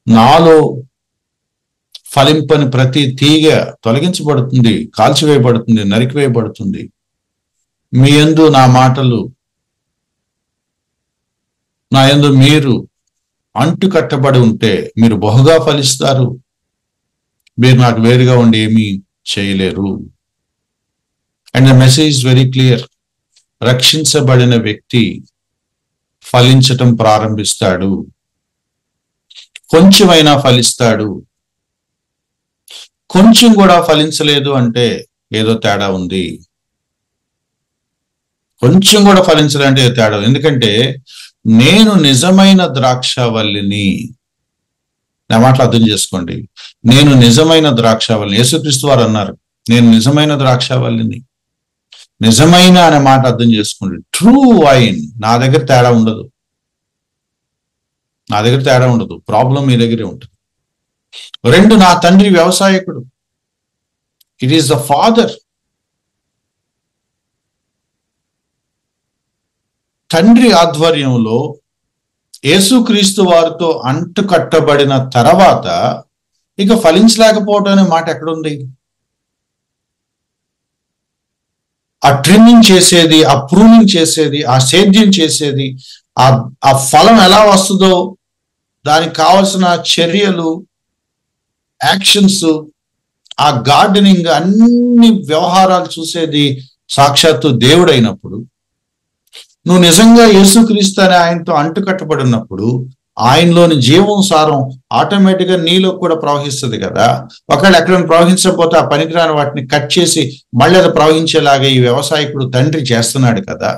నాలో ఫలింపని ప్రతి తీగ తొలగించబడుతుంది, కాల్చివేయబడుతుంది, నరికివేయబడుతుంది. మీ యందు నా మాటలు, నా యందు మీరు అంటు కట్టబడి ఉంటే మీరు బహుగా ఫలిస్తారు. మీరు నాకు వేరుగా ఉండి ఏమీ చేయలేరు. And the message very clear. రక్షించబడిన వ్యక్తి ఫలించటం ప్రారంభిస్తాడు, కొంచెమైనా ఫలిస్తాడు. కొంచెం కూడా ఫలించలేదు అంటే ఏదో తేడా ఉంది. కొంచెం కూడా ఫలించలేదంటే ఏదో తేడా. ఎందుకంటే నేను నిజమైన ద్రాక్షవల్లిని. నా మాటలు అర్థం చేసుకోండి. నేను నిజమైన ద్రాక్షవల్లిని. యేసుక్రీస్తు వారు అన్నారు, నేను నిజమైన ద్రాక్షవల్లిని. నిజమైన అనే మాట అర్థం చేసుకోండి. True wine. నా దగ్గర తేడా ఉండదు, నా దగ్గర తేడా ఉండదు. ప్రాబ్లం మీ దగ్గరే ఉంటుంది. 2, నా తండ్రి వ్యవసాయకుడు. It is the father. తండ్రి ఆధ్వర్యంలో యేసుక్రీస్తు వారితో అంటు కట్టబడిన తర్వాత ఇక ఫలించలేకపోవడం అనే మాట ఎక్కడుంది? ఆ ట్రిమ్మింగ్ చేసేది, ఆ ప్రూనింగ్ చేసేది, ఆ సేద్యం చేసేది, ఆ ఫలం ఎలా వస్తుందో దానికి కావలసిన చర్యలు, యాక్షన్స్, ఆ గార్డెనింగ్, అన్ని వ్యవహారాలు చూసేది సాక్షాత్తు దేవుడైనప్పుడు, నువ్వు నిజంగా యేసుక్రీస్తు అనే ఆయనతో అంటుకట్టబడి ఉన్నప్పుడు ఆయనలోని జీవం సారం ఆటోమేటిక్గా నీలో కూడా ప్రవహిస్తుంది కదా. ఒకవేళ ఎక్కడైనా ప్రవహించకపోతే ఆ పనికిరాని వాటిని కట్ చేసి మళ్ళీ అది ప్రవహించేలాగా ఈ వ్యవసాయకుడు తండ్రి చేస్తున్నాడు కదా.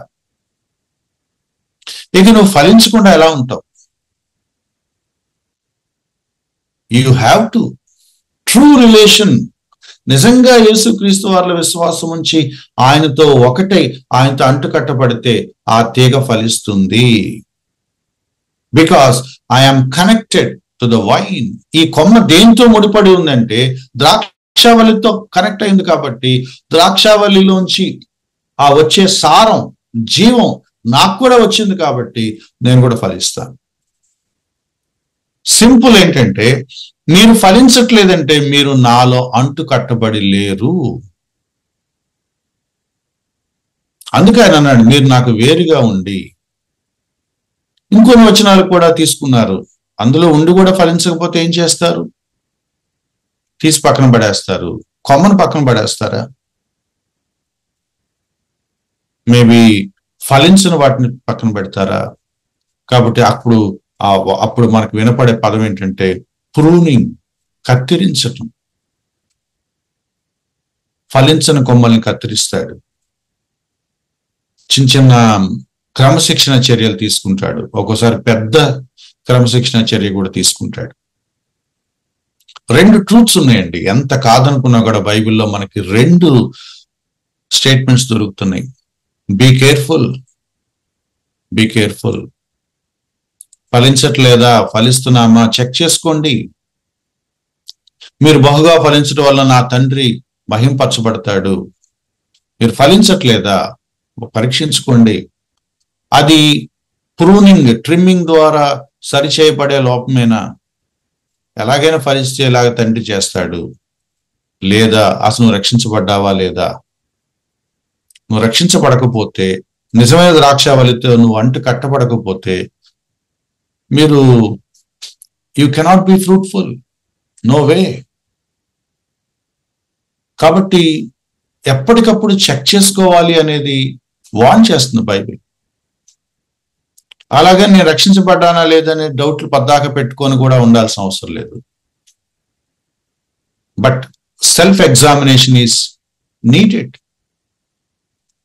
ఇక నువ్వు ఫలించకుండా ఎలా ఉంటావు? You have to true relation. నిజంగా యేసుక్రీస్తు వారిలో విశ్వాసం ఉంచి ఆయనతో ఒకటై ఆయనతో అంటుకట్టబడితే ఆ తీగ ఫలిస్తుంది. Because I'm connected to the wine. ఈ కొమ్మ దేంతో ముడిపడి ఉందంటే ద్రాక్షావళితో కనెక్ట్ అయింది కాబట్టి ద్రాక్షావళిలోంచి ఆ వచ్చే సారం, జీవం నాకు కూడా వచ్చింది కాబట్టి నేను కూడా ఫలిస్తాను. సింపుల్ ఏంటంటే, మీరు ఫలించట్లేదంటే మీరు నాలో అంటు కట్టబడి లేరు. అందుకే ఆయన అన్నాడు, మీరు నాకు వేరుగా ఉండి. ఇంకొన్ని వచనాలు కూడా తీసుకున్నారు. అందులో ఉండి కూడా ఫలించకపోతే ఏం చేస్తారు? తీసి పక్కన పడేస్తారు. కొమ్మను పక్కన పడేస్తారా? మేబీ ఫలించిన వాటిని పక్కన పెడతారా? కాబట్టి అప్పుడు మనకు వినపడే పదం ఏంటంటే ప్రూనింగ్, కత్తిరించటం. ఫలించిన కొమ్మల్ని కత్తిరిస్తాడు. చిన్న చిన్న క్రమశిక్షణ చర్యలు తీసుకుంటాడు. ఒక్కోసారి పెద్ద క్రమశిక్షణ చర్య కూడా తీసుకుంటాడు. 2 ట్రూత్స్ ఉన్నాయండి. ఎంత కాదనుకున్నా కూడా బైబిల్లో మనకి 2 స్టేట్మెంట్స్ దొరుకుతున్నాయి. Be careful, be careful. ఫలించట్లేదా, ఫలిస్తున్నామా చెక్ చేసుకోండి. మీరు బహుగా ఫలించడం వల్ల నా తండ్రి మహింపరచబడతాడు. మీరు ఫలించట్లేదా పరీక్షించుకోండి. అది ప్రూనింగ్, ట్రిమ్మింగ్ ద్వారా సరిచేయబడే లోపమేనా? ఎలాగైనా ఫలించేలాగా తండ్రి చేస్తాడు. లేదా అసలు నువ్వు రక్షించబడ్డావా లేదా? నువ్వు రక్షించబడకపోతే, నిజమైన ద్రాక్షావళితో నువ్వు అంటు కట్టబడకపోతే you cannot be fruitful. No way. కాబట్టి ఎప్పటికప్పుడు చెక్ చేసుకోవాలి అనేది వార్న్ చేస్తుంది బైబిల్. అలాగే నేను రక్షించబడ్డానా లేదనే డౌట్లు పద్దాక పెట్టుకొని కూడా ఉండాల్సిన అవసరం లేదు. But self examination is needed.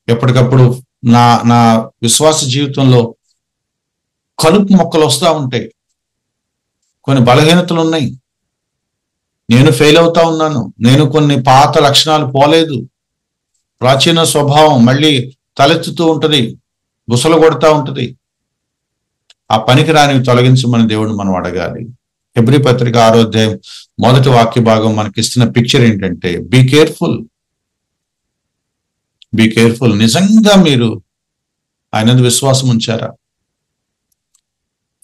ఎప్పటికప్పుడు నా విశ్వాస జీవితంలో కలుపు మొక్కలు వస్తూ ఉంటాయి. కొన్ని బలహీనతలు ఉన్నాయి. నేను ఫెయిల్ అవుతా ఉన్నాను. నేను కొన్ని పాత లక్షణాలు పోలేదు. ప్రాచీన స్వభావం మళ్ళీ తలెత్తుతూ ఉంటుంది, బుసలు కొడతా ఉంటుంది. ఆ పనికి రానివి తొలగించమని దేవుడు మనం అడగాలి. హెబ్రీ పత్రిక 6వ అధ్యాయం 1వ వాక్య భాగం మనకిస్తున్న పిక్చర్ ఏంటంటే బీ కేర్ఫుల్, బీ కేర్ఫుల్. నిజంగా మీరు ఆయన విశ్వాసం ఉంచారా?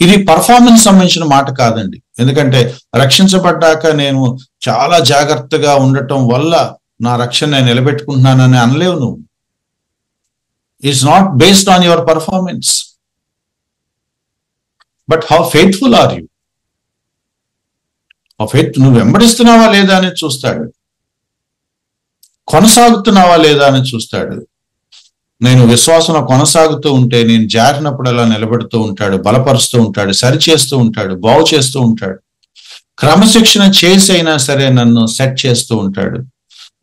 ఇది పర్ఫార్మెన్స్ సంబంధించిన మాట కాదండి. ఎందుకంటే రక్షించబడ్డాక నేను చాలా జాగ్రత్తగా ఉండటం వల్ల నా రక్షణ నేను నిలబెట్టుకుంటున్నానని అనలేవు నువ్వు. It's not based on your performance, but how faithful are you. ఆ ఫెయిత్ నువ్వు వెంబడిస్తున్నావా లేదా అని చూస్తాడు, కొనసాగుతున్నావా లేదా అని చూస్తాడు. నేను విశ్వాసంలో కొనసాగుతూ ఉంటే నేను జారినప్పుడల్లా నిలబెడుతూ ఉంటాడు, బలపరుస్తూ ఉంటాడు, సరిచేస్తూ ఉంటాడు, బాగు చేస్తూ ఉంటాడు. క్రమశిక్షణ చేసి అయినా సరే నన్ను సెట్ చేస్తూ ఉంటాడు.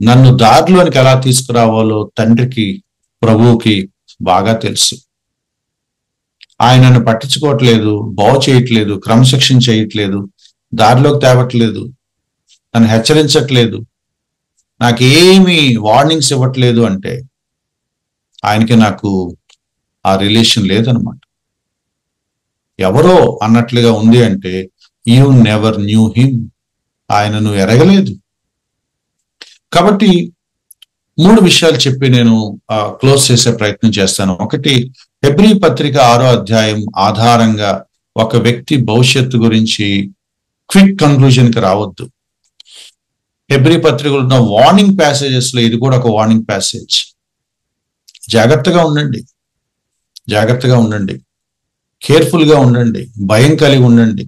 నన్ను దారిలోనికి ఎలా తీసుకురావాలో తండ్రికి, ప్రభువుకి బాగా తెలుసు. ఆయన నన్ను పట్టించుకోవట్లేదు, బాగు చేయట్లేదు, క్రమశిక్షణ చేయట్లేదు, దారిలోకి తేవట్లేదు, నన్ను హెచ్చరించట్లేదు, నాకేమీ వార్నింగ్స్ ఇవ్వట్లేదు అంటే ఆయనకి నాకు ఆ రిలేషన్ లేదనమాట. ఎవరో అన్నట్లుగా ఉంది అంటే యూ నెవర్ న్యూ హిమ్. ఆయనను ఎరగలేదు. కాబట్టి 3 విషయాలు చెప్పి నేను క్లోజ్ చేసే ప్రయత్నం చేస్తాను. ఒకటి, హెబ్రీ పత్రిక 6వ అధ్యాయం ఆధారంగా ఒక వ్యక్తి భవిష్యత్తు గురించి క్విక్ కన్క్లూజన్కి రావద్దు. హెబ్రీ పత్రికలో ఉన్న వార్నింగ్ ప్యాసేజెస్ లో ఇది కూడా ఒక వార్నింగ్ ప్యాసేజ్. జాగ్రత్తగా ఉండండి, జాగ్రత్తగా ఉండండి, కేర్ఫుల్ గా ఉండండి, భయం కలిగి ఉండండి.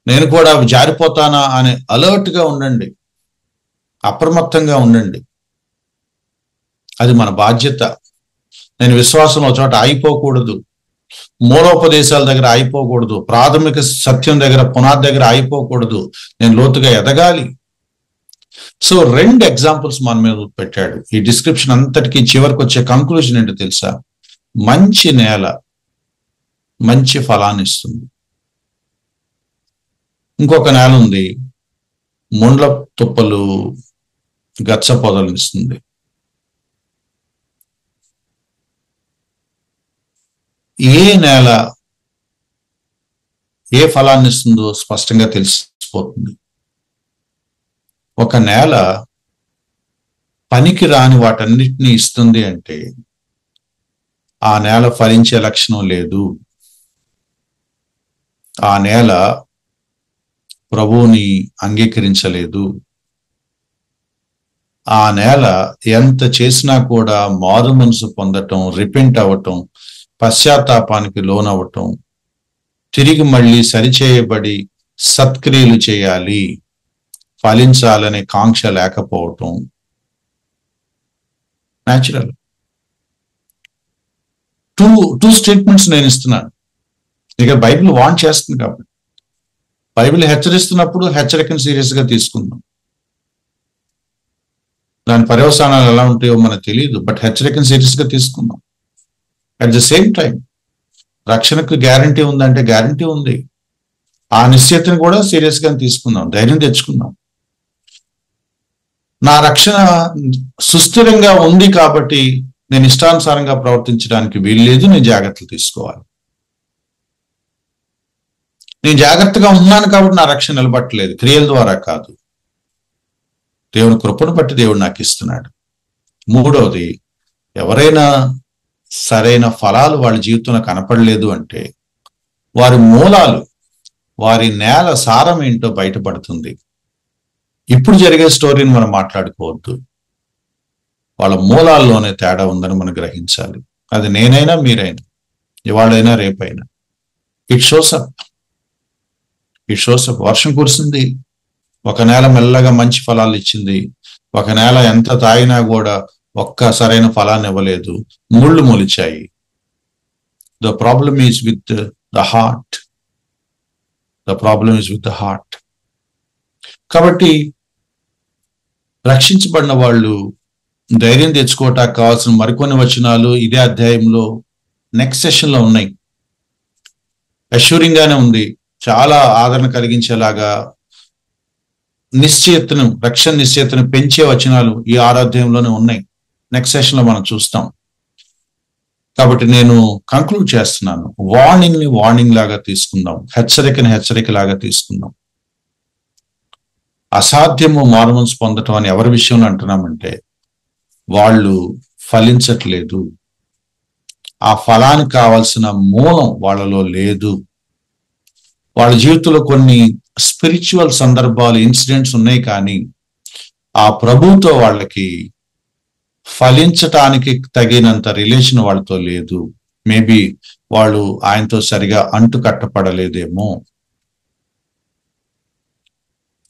నేను కూడా జారిపోతానా అనే అలర్ట్ గా ఉండండి, అప్రమత్తంగా ఉండండి. అది మన బాధ్యత. నేను విశ్వాసం ఒక చోట ఆగిపోకూడదు, మూలోపదేశాల దగ్గర ఆగిపోకూడదు, ప్రాథమిక సత్యం దగ్గర, పునాది దగ్గర ఆగిపోకూడదు. నేను లోతుగా ఎదగాలి. సో 2 ఎగ్జాంపుల్స్ మన మీద పెట్టాడు. ఈ డిస్క్రిప్షన్ అంతటికీ చివరికి వచ్చే కంక్లూజన్ ఏంటో తెలుసా? మంచి నేల మంచి ఫలాన్ని ఇస్తుంది. ఇంకొక నేల ఉంది, ముండ్ల తుప్పలు గచ్చ పొదలను ఇస్తుంది. ఏ నేల ఏ ఫలాన్ని ఇస్తుందో స్పష్టంగా తెలిసిపోతుంది. ఒక నేల పనికి రాని వాటన్నిటినీ ఇస్తుంది అంటే ఆ నేల ఫలించే లక్షణం లేదు. ఆ నేల ప్రభువుని అంగీకరించలేదు. ఆ నేల ఎంత చేసినా కూడా మారు మనసు పొందటం, రిపెంట్ అవ్వటం, పశ్చాత్తాపానికి లోనవ్వటం, తిరిగి మళ్ళీ సరిచేయబడి సత్క్రియలు చేయాలి, ఫలించాలనే కాంక్ష లేకపోవటం న్యాచురల్. టూ స్టేట్మెంట్స్ నేను ఇస్తున్నాను. ఇక బైబిల్ వార్న్ చేస్తుంది కాబట్టి, బైబిల్ హెచ్చరిస్తున్నప్పుడు హెచ్చరికను సీరియస్ గా తీసుకుందాం. దాని పర్యవసానాలు ఎలా ఉంటాయో మనకు తెలియదు, బట్ హెచ్చరికను సీరియస్ గా తీసుకుందాం. అట్ ద సేమ్ టైం రక్షణకు గ్యారంటీ ఉందంటే గ్యారంటీ ఉంది. ఆ నిశ్చయితను కూడా సీరియస్ గా తీసుకుందాం, ధైర్యం తెచ్చుకుందాం. నా రక్షణ సుస్థిరంగా ఉంది కాబట్టి నేను ఇష్టానుసారంగా ప్రవర్తించడానికి వీల్లేదు, నేను జాగ్రత్తలు తీసుకోవాలి. నేను జాగ్రత్తగా ఉన్నాను కాబట్టి నా రక్షణ నిలబట్టలేదు, క్రియల ద్వారా కాదు, దేవుని కృపను బట్టి దేవుడు నాకు ఇస్తున్నాడు. 3వది, ఎవరైనా సరైన ఫలాలు వాళ్ళ జీవితంలో కనపడలేదు అంటే వారి మూలాలు, వారి నేల సారం ఏంటో బయటపడుతుంది. ఇప్పుడు జరిగే స్టోరీని మనం మాట్లాడుకోవద్దు, వాళ్ళ మూలాల్లోనే తేడా ఉందని మనం గ్రహించాలి. అది నేనైనా మీరైనా, ఇవాళైనా రేపైనా. It shows up. వర్షం కురిసింది, ఒక నేల మెల్లగా మంచి ఫలాలు ఇచ్చింది, ఒక నేల ఎంత తాగినా కూడా ఒక్క సరైన ఫలాన్ని ఇవ్వలేదు, ముళ్ళు మొలిచాయి. The problem is with the heart. కాబట్టి రక్షించబడిన వాళ్ళు ధైర్యం తెచ్చుకోవటానికి కావాల్సిన మరికొన్ని వచనాలు ఇదే అధ్యాయంలో నెక్స్ట్ సెషన్ లో ఉన్నాయి. అష్యూరింగ్ గానే ఉంది, చాలా ఆదరణ కలిగించేలాగా రక్షణ నిశ్చయితను పెంచే వచనాలు ఈ 6వ అధ్యాయంలోనే ఉన్నాయి. నెక్స్ట్ సెషన్ లో మనం చూస్తాం. కాబట్టి నేను కంక్లూడ్ చేస్తున్నాను, వార్నింగ్ లాగా తీసుకుందాం, హెచ్చరిక లాగా తీసుకుందాం. అసాధ్యము మారుమనసు పొందటం అని ఎవరి విషయంలో అంటున్నామంటే వాళ్ళు ఫలించట్లేదు, ఆ ఫలానికి కావాల్సిన మూలం వాళ్ళలో లేదు. వాళ్ళ జీవితంలో కొన్ని స్పిరిచువల్ సందర్భాలు, ఇన్సిడెంట్స్ ఉన్నాయి, కానీ ఆ ప్రభువుతో వాళ్ళకి ఫలించటానికి తగినంత రిలేషన్ వాళ్ళతో లేదు. మేబీ వాళ్ళు ఆయనతో సరిగా అంటు కట్టపడలేదేమో.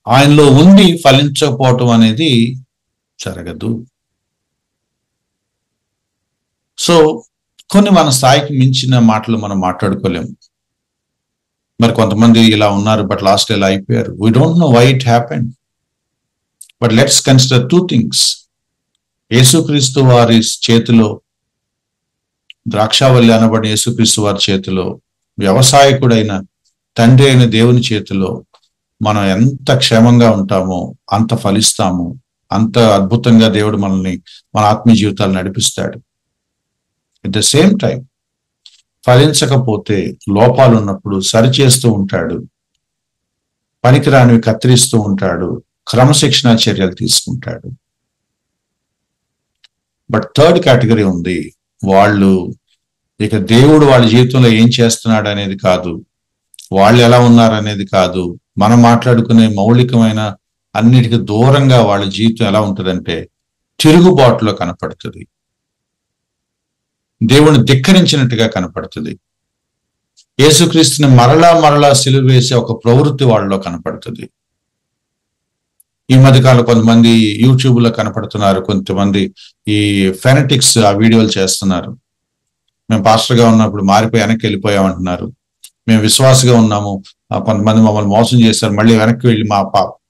ఆయనలో ఉండి ఫలించకపోవటం అనేది జరగదు. సో కొన్ని మన స్థాయికి మించిన మాటలు మనం మాట్లాడుకోలేము. మరి కొంతమంది ఇలా ఉన్నారు, బట్ లాస్ట్ ఇలా అయిపోయారు. We don't know why it happened, but let's consider 2 things. యేసుక్రీస్తు వారి చేతిలో, ద్రాక్షావల్లి అనబడిన యేసుక్రీస్తు వారి చేతిలో, వ్యవసాయకుడైన తండ్రి అయిన దేవుని చేతిలో మనం ఎంత క్షేమంగా ఉంటామో అంత ఫలిస్తాము, అంత అద్భుతంగా దేవుడు మనల్ని, మన ఆత్మీయ జీవితాలు నడిపిస్తాడు. ఎట్ ద సేమ్ టైం ఫలించకపోతే, లోపాలు ఉన్నప్పుడు సరిచేస్తూ ఉంటాడు. పనికిరానివి కత్తిరిస్తూ ఉంటాడు, క్రమశిక్షణ చర్యలు తీసుకుంటాడు. బట్ థర్డ్ కేటగిరీ ఉంది. వాళ్ళు ఇక దేవుడు వాళ్ళ జీవితంలో ఏం చేస్తున్నాడు అనేది కాదు, వాళ్ళు ఎలా ఉన్నారు అనేది కాదు, మనం మాట్లాడుకునే మౌలికమైన అన్నిటికీ దూరంగా వాళ్ళ జీవితం ఎలా ఉంటుందంటే తిరుగుబాటులో కనపడుతుంది, దేవుని ధిక్కరించినట్టుగా కనపడుతుంది. యేసుక్రీస్తుని మరలా సిలువ వేసే ఒక ప్రవృత్తి వాళ్ళలో కనపడుతుంది. ఈ మధ్యకాలం కొంతమంది యూట్యూబ్ లో కనపడుతున్నారు, కొంతమంది ఈ ఫెనటిక్స్ ఆ వీడియోలు చేస్తున్నారు. మేము పాస్టర్గా ఉన్నప్పుడు మారిపోయి వెనక్కి వెళ్ళిపోయామంటున్నారు, మేము విశ్వాసగా ఉన్నాము, కొంతమంది మమ్మల్ని మోసం చేశారు, మళ్ళీ వెనక్కి వెళ్ళి మా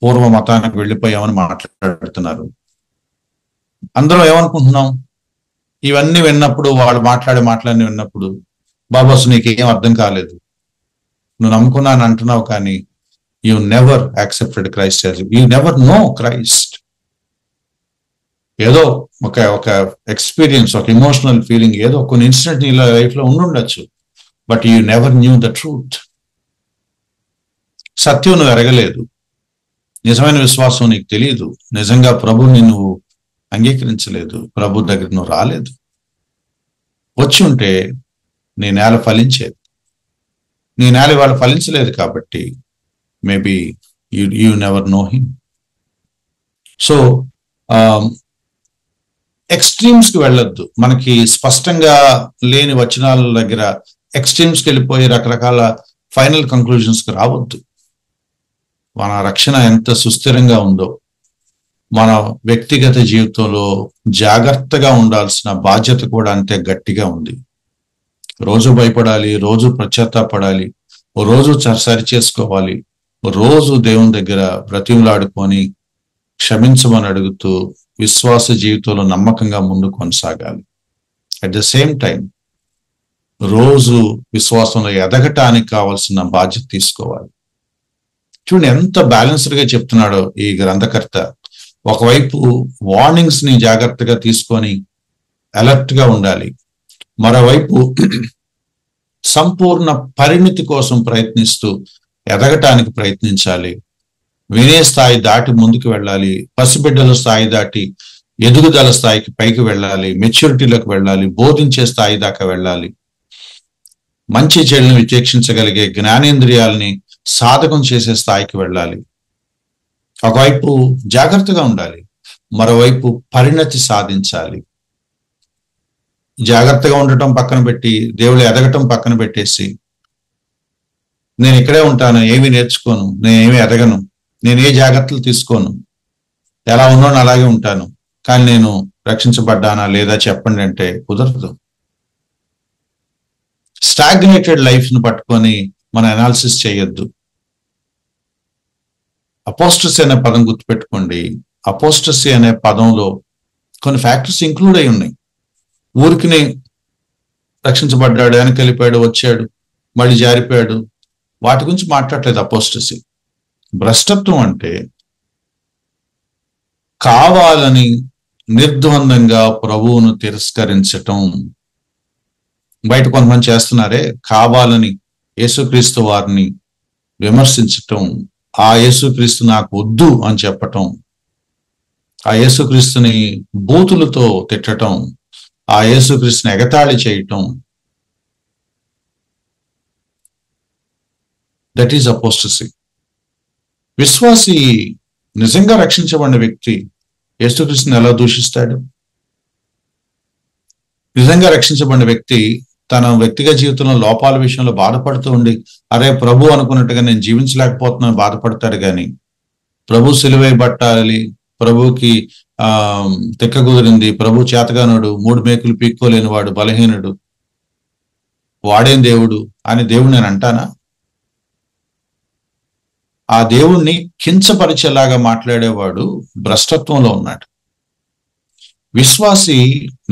పూర్వ మతానికి వెళ్ళిపోయామని మాట్లాడుతున్నారు. అందరం ఏమనుకుంటున్నాం? ఇవన్నీ విన్నప్పుడు, వాళ్ళు మాట్లాడిన విన్నప్పుడు, బాబు అసలు నీకేం అర్థం కాలేదు, నువ్వు నమ్ముకున్నాను అంటున్నావు, కానీ you never accepted Christ as you never know Christ. ఏదో ఒక ఎక్స్పీరియన్స్, ఒక ఇమోషనల్ ఫీలింగ్, ఏదో కొన్ని ఇన్సిడెంట్ నీ లైఫ్ లో ఉండుండొచ్చు, but you never knew the truth. సత్యం నువ్వు ఎరగలేదు, నిజమైన విశ్వాసం నీకు తెలియదు, నిజంగా ప్రభుని నువ్వు అంగీకరించలేదు, ప్రభు దగ్గర నువ్వు రాలేదు. వచ్చి ఉంటే నీ నేల ఫలించేది. నీ నేల ఇవాళ ఫలించలేదు కాబట్టి maybe you never know him. So ఎక్స్ట్రీమ్స్కి వెళ్ళొద్దు. మనకి స్పష్టంగా లేని వచనాల దగ్గర ఎక్స్ట్రీమ్స్కి వెళ్ళిపోయి రకరకాల ఫైనల్ కంక్లూజన్స్కి రావద్దు. మన రక్షణ ఎంత సుస్థిరంగా ఉందో, మన వ్యక్తిగత జీవితంలో జాగ్రత్తగా ఉండాల్సిన బాధ్యత కూడా అంతే గట్టిగా ఉంది. రోజు భయపడాలి, రోజు పశ్చాత్తాపడాలి, రోజు సరి చేసుకోవాలి, రోజు దేవుని దగ్గర బ్రతిమలాడుకొని క్షమించమని అడుగుతూ విశ్వాస జీవితంలో నమ్మకంగా ముందు కొనసాగాలి. అట్ ద సేమ్ టైం రోజు విశ్వాసంలో ఎదగటానికి కావాల్సిన బాధ్యత తీసుకోవాలి. చూడండి ఎంత బ్యాలెన్స్డ్ గా చెప్తున్నాడో ఈ గ్రంథకర్త. ఒకవైపు వార్నింగ్స్ ని జాగ్రత్తగా తీసుకొని అలర్ట్ గా ఉండాలి, మరోవైపు సంపూర్ణ పరిణితి కోసం ప్రయత్నిస్తూ ఎదగటానికి ప్రయత్నించాలి. వినే స్థాయి దాటి ముందుకు వెళ్ళాలి, పసిబిడ్డల స్థాయి దాటి ఎదుగుదల స్థాయికి పైకి వెళ్ళాలి, మెచ్యూరిటీలోకి వెళ్ళాలి, బోధించే స్థాయి దాకా వెళ్ళాలి, మంచి చెడుని విచక్షించగలిగే జ్ఞానేంద్రియాలని సాధకం చేసే స్థాయికి వెళ్ళాలి. ఒకవైపు జాగ్రత్తగా ఉండాలి, మరోవైపు పరిణతి సాధించాలి. జాగ్రత్తగా ఉండటం పక్కన పెట్టి దేవుడు ఎదగటం పక్కన పెట్టేసి నేను ఇక్కడే ఉంటాను, ఏమీ నేర్చుకోను, నేనేమి ఎదగను, నేను ఏ జాగ్రత్తలు తీసుకోను, ఎలా ఉన్నాను అలాగే ఉంటాను, కానీ నేను రక్షించబడ్డానా లేదా చెప్పండి అంటే కుదరదు. స్టాగ్నేటెడ్ లైఫ్ ను పట్టుకొని మన అనాలిసిస్ చేయొద్దు. అపోస్టసీ అనే పదం గుర్తుపెట్టుకోండి. అపోస్టసీ అనే పదంలో కొన్ని ఫ్యాక్టర్స్ ఇంక్లూడ్ అయి ఉన్నాయి. ఊరికినే రక్షించబడ్డాడు, వెనక్కి వెళ్ళిపోయాడు, వచ్చాడు, మళ్ళీ జారిపోయాడు, వాటి గురించి మాట్లాడలేదు అపోస్టసీ. భ్రష్టత్వం అంటే కావాలని నిర్ద్వందంగా ప్రభువును తిరస్కరించటం. బయట కొంతమంది చేస్తున్నారే, కావాలని యేసుక్రీస్తు వారిని విమర్శించటం, ఆ యేసుక్రీస్తు నాకు వద్దు అని చెప్పటం, ఆ యేసుక్రీస్తుని బూతులతో తిట్టటం, ఆ యేసుక్రీస్తుని ఎగతాళి చేయటం, దట్ ఈజ్ అపోస్టసీ. విశ్వాసి, నిజంగా రక్షించబడిన వ్యక్తి యేసుక్రీస్తుని ఎలా దూషిస్తాడు? నిజంగా రక్షించబడిన వ్యక్తి తన వ్యక్తిగత జీవితంలో లోపాల విషయంలో బాధపడుతూ ఉండి అరే ప్రభు అనుకున్నట్టుగా నేను జీవించలేకపోతున్నాను బాధపడతాడు, కానీ ప్రభు సిలువేయబట్టాలి, ప్రభుకి తెక్క కుదిరింది, ప్రభు చేతగానుడు, 3 మేకులు పీక్కోలేని వాడు, బలహీనుడు, వాడేం దేవుడు అని దేవుడు నేను అంటానా? ఆ దేవుణ్ణి కించపరిచేలాగా మాట్లాడేవాడు భ్రష్టత్వంలో ఉన్నాడు. విశ్వాసి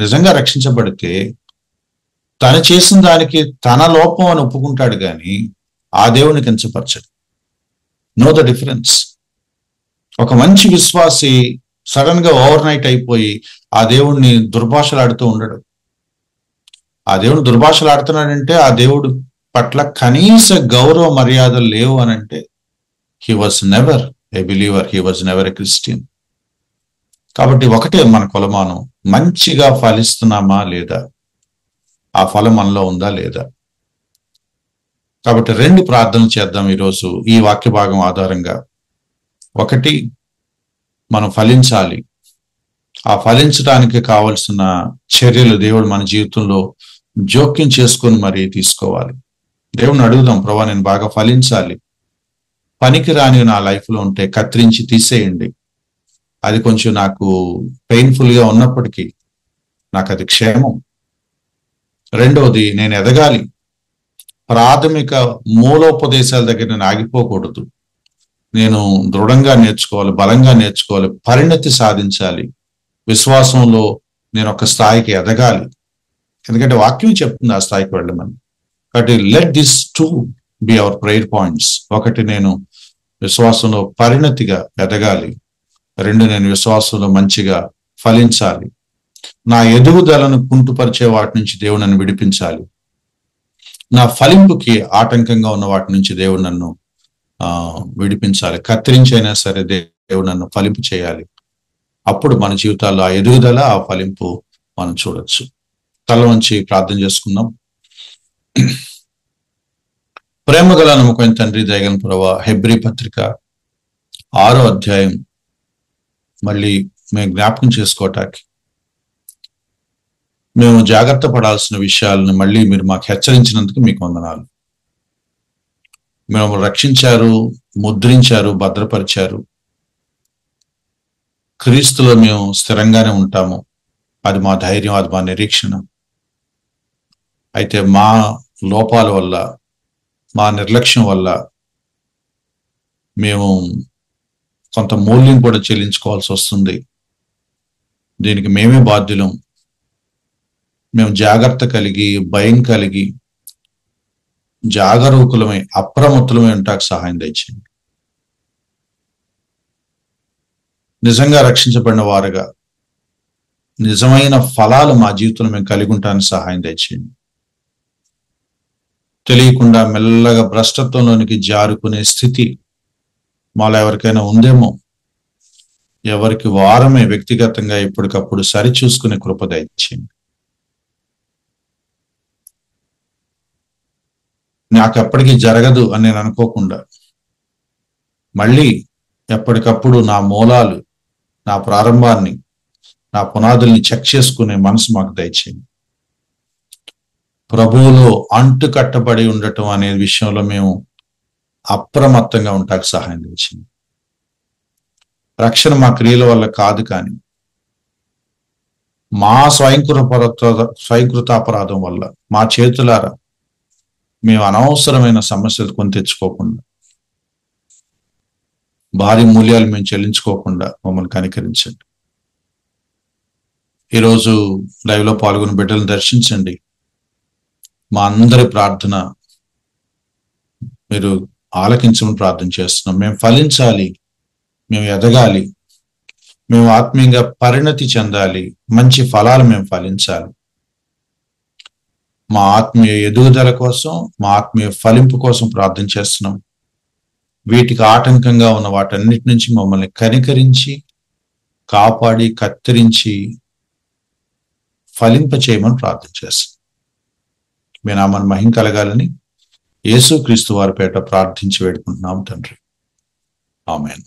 నిజంగా రక్షించబడితే తను చేసిన దానికి తన లోపం అని ఒప్పుకుంటాడు, కానీ ఆ దేవుని కించపరచడు. Know the difference. ఒక మంచి విశ్వాసి సడన్ గా ఓవర్ నైట్ అయిపోయి ఆ దేవుణ్ణి దుర్భాషలాడుతూ ఉండడు. ఆ దేవుడు దుర్భాషలాడుతున్నాడంటే ఆ దేవుడు పట్ల కనీస గౌరవ మర్యాదలు లేవు అని అంటే he was never a believer, he was never a Christian. కాబట్టి ఒకటే మన కొలమానం, మంచిగా ఫలిస్తున్నామా లేదా, ఆ ఫలం మనలో ఉందా లేదా. కాబట్టి 2 ప్రార్థనలు చేద్దాం ఈరోజు ఈ వాక్య భాగం ఆధారంగా. ఒకటి, మనం ఫలించాలి. ఆ ఫలించడానికి కావలసిన చర్యలు దేవుడు మన జీవితంలో జోక్యం చేసుకొని మరి తీసుకోవాలి. దేవుడిని అడుగుదాం, ప్రభా నేను బాగా ఫలించాలి, పనికి రాని నా లైఫ్లో ఉంటే కత్తిరించి తీసేయండి. అది కొంచెం నాకు పెయిన్ఫుల్గా ఉన్నప్పటికీ నాకు అది క్షేమం. రెండవది, నేను ఎదగాలి. ప్రాథమిక మూలోపదేశాల దగ్గర నేను ఆగిపోకూడదు. నేను దృఢంగా నేర్చుకోవాలి, బలంగా నేర్చుకోవాలి, పరిణతి సాధించాలి. విశ్వాసంలో నేను ఒక స్థాయికి ఎదగాలి. ఎందుకంటే వాక్యం చెప్తుంది ఆ స్థాయికి వెళ్ళమని. కాబట్టి let this 2 be our prayer points. ఒకటి, నేను విశ్వాసంలో పరిణతిగా ఎదగాలి. 2, నేను విశ్వాసంలో మంచిగా ఫలించాలి. నా ఎదుగుదలను కుంటుపరిచే వాటి నుంచి దేవుడు నన్ను విడిపించాలి. నా ఫలింపుకి ఆటంకంగా ఉన్న వాటి నుంచి దేవుడు నన్ను విడిపించాలి. కత్తిరించైనా సరే దేవుడు నన్ను ఫలింపు చేయాలి. అప్పుడు మన జీవితాల్లో ఆ ఎదుగుదల, ఆ ఫలింపు మనం చూడొచ్చు. తల వంచి ప్రార్థన చేసుకుందాం. ప్రేమగల నమ్మకమైన తండ్రి, దయగల ప్రభువా, హెబ్రీ పత్రిక 6వ అధ్యాయం మళ్ళీ మేము జ్ఞాపకం చేసుకోవటానికి, మేము జాగ్రత్త పడాల్సిన విషయాలను మళ్ళీ మీరు మాకు హెచ్చరించినందుకు మీకు వందనాలు. మేము రక్షించారు, ముద్రించారు, భద్రపరిచారు. క్రీస్తులో మేము స్థిరంగానే ఉంటాము. అది మా ధైర్యం, అది మా నిరీక్షణ. అయితే మా లోపాల వల్ల, మా నిర్లక్ష్యం వల్ల మేము కొంత మూల్యం కూడా చెల్లించుకోవాల్సి వస్తుంది. దీనికి మేమే బాధ్యులం. మేము జాగ్రత్త కలిగి, భయం కలిగి, జాగరూకులమై, అప్రమత్తులమై ఉంటాకు సహాయం దయచేయండి. నిజంగా రక్షించబడిన వారుగా నిజమైన ఫలాలు మా జీవితంలో మేము కలిగి ఉంటానికి సహాయం దయచేయండి. తెలియకుండా మెల్లగా భ్రష్టత్వంలోనికి జారుకునే స్థితి మాలో ఎవరికైనా ఉందేమో, ఎవరికి వారమే వ్యక్తిగతంగా ఎప్పటికప్పుడు సరిచూసుకునే కృప దయచేయండి. నాకు ఎప్పటికీ జరగదు అని నేను అనుకోకుండా మళ్ళీ ఎప్పటికప్పుడు నా మూలాలు, నా ప్రారంభాన్ని, నా పునాదుల్ని చెక్ చేసుకునే మనసు మాకు దయచేయండి. ప్రభువులో అంటు కట్టబడి ఉండటం అనే విషయంలో మేము అప్రమత్తంగా ఉంటాకు సహాయం దయచేయండి. రక్షణ మా క్రియల వల్ల కాదు, కానీ మా స్వయంకృతాపరాధం వల్ల, మా చేతులారా మేము అనవసరమైన సమస్యలు కొని తెచ్చుకోకుండా, భారీ మూల్యాలు మేము చెల్లించుకోకుండా మమ్మల్ని కనికరించండి. ఈరోజు లైవ్లో పాల్గొని బిడ్డలను దర్శించండి. మా అందరి ప్రార్థన మీరు ఆలకించమని ప్రార్థన చేస్తున్నాం. మేము ఫలించాలి, మేము ఎదగాలి, మేము ఆత్మీయంగా పరిణతి చెందాలి, మంచి ఫలాలు మేము ఫలించాలి. మా ఆత్మీయ ఎదుగుదల కోసం, మా ఆత్మీయ ఫలింపు కోసం ప్రార్థన చేస్తున్నాం. వీటికి ఆటంకంగా ఉన్న వాటన్నిటి నుంచి మమ్మల్ని కనికరించి, కాపాడి, కత్తిరించి ఫలింప చేయమని ప్రార్థన చేస్తున్నాం. మీ నామాన్ని మహిమ కలగాలని యేసుక్రీస్తు వారి పేట ప్రార్థించి వేడుకుంటున్నాం తండ్రి. ఆమేన్.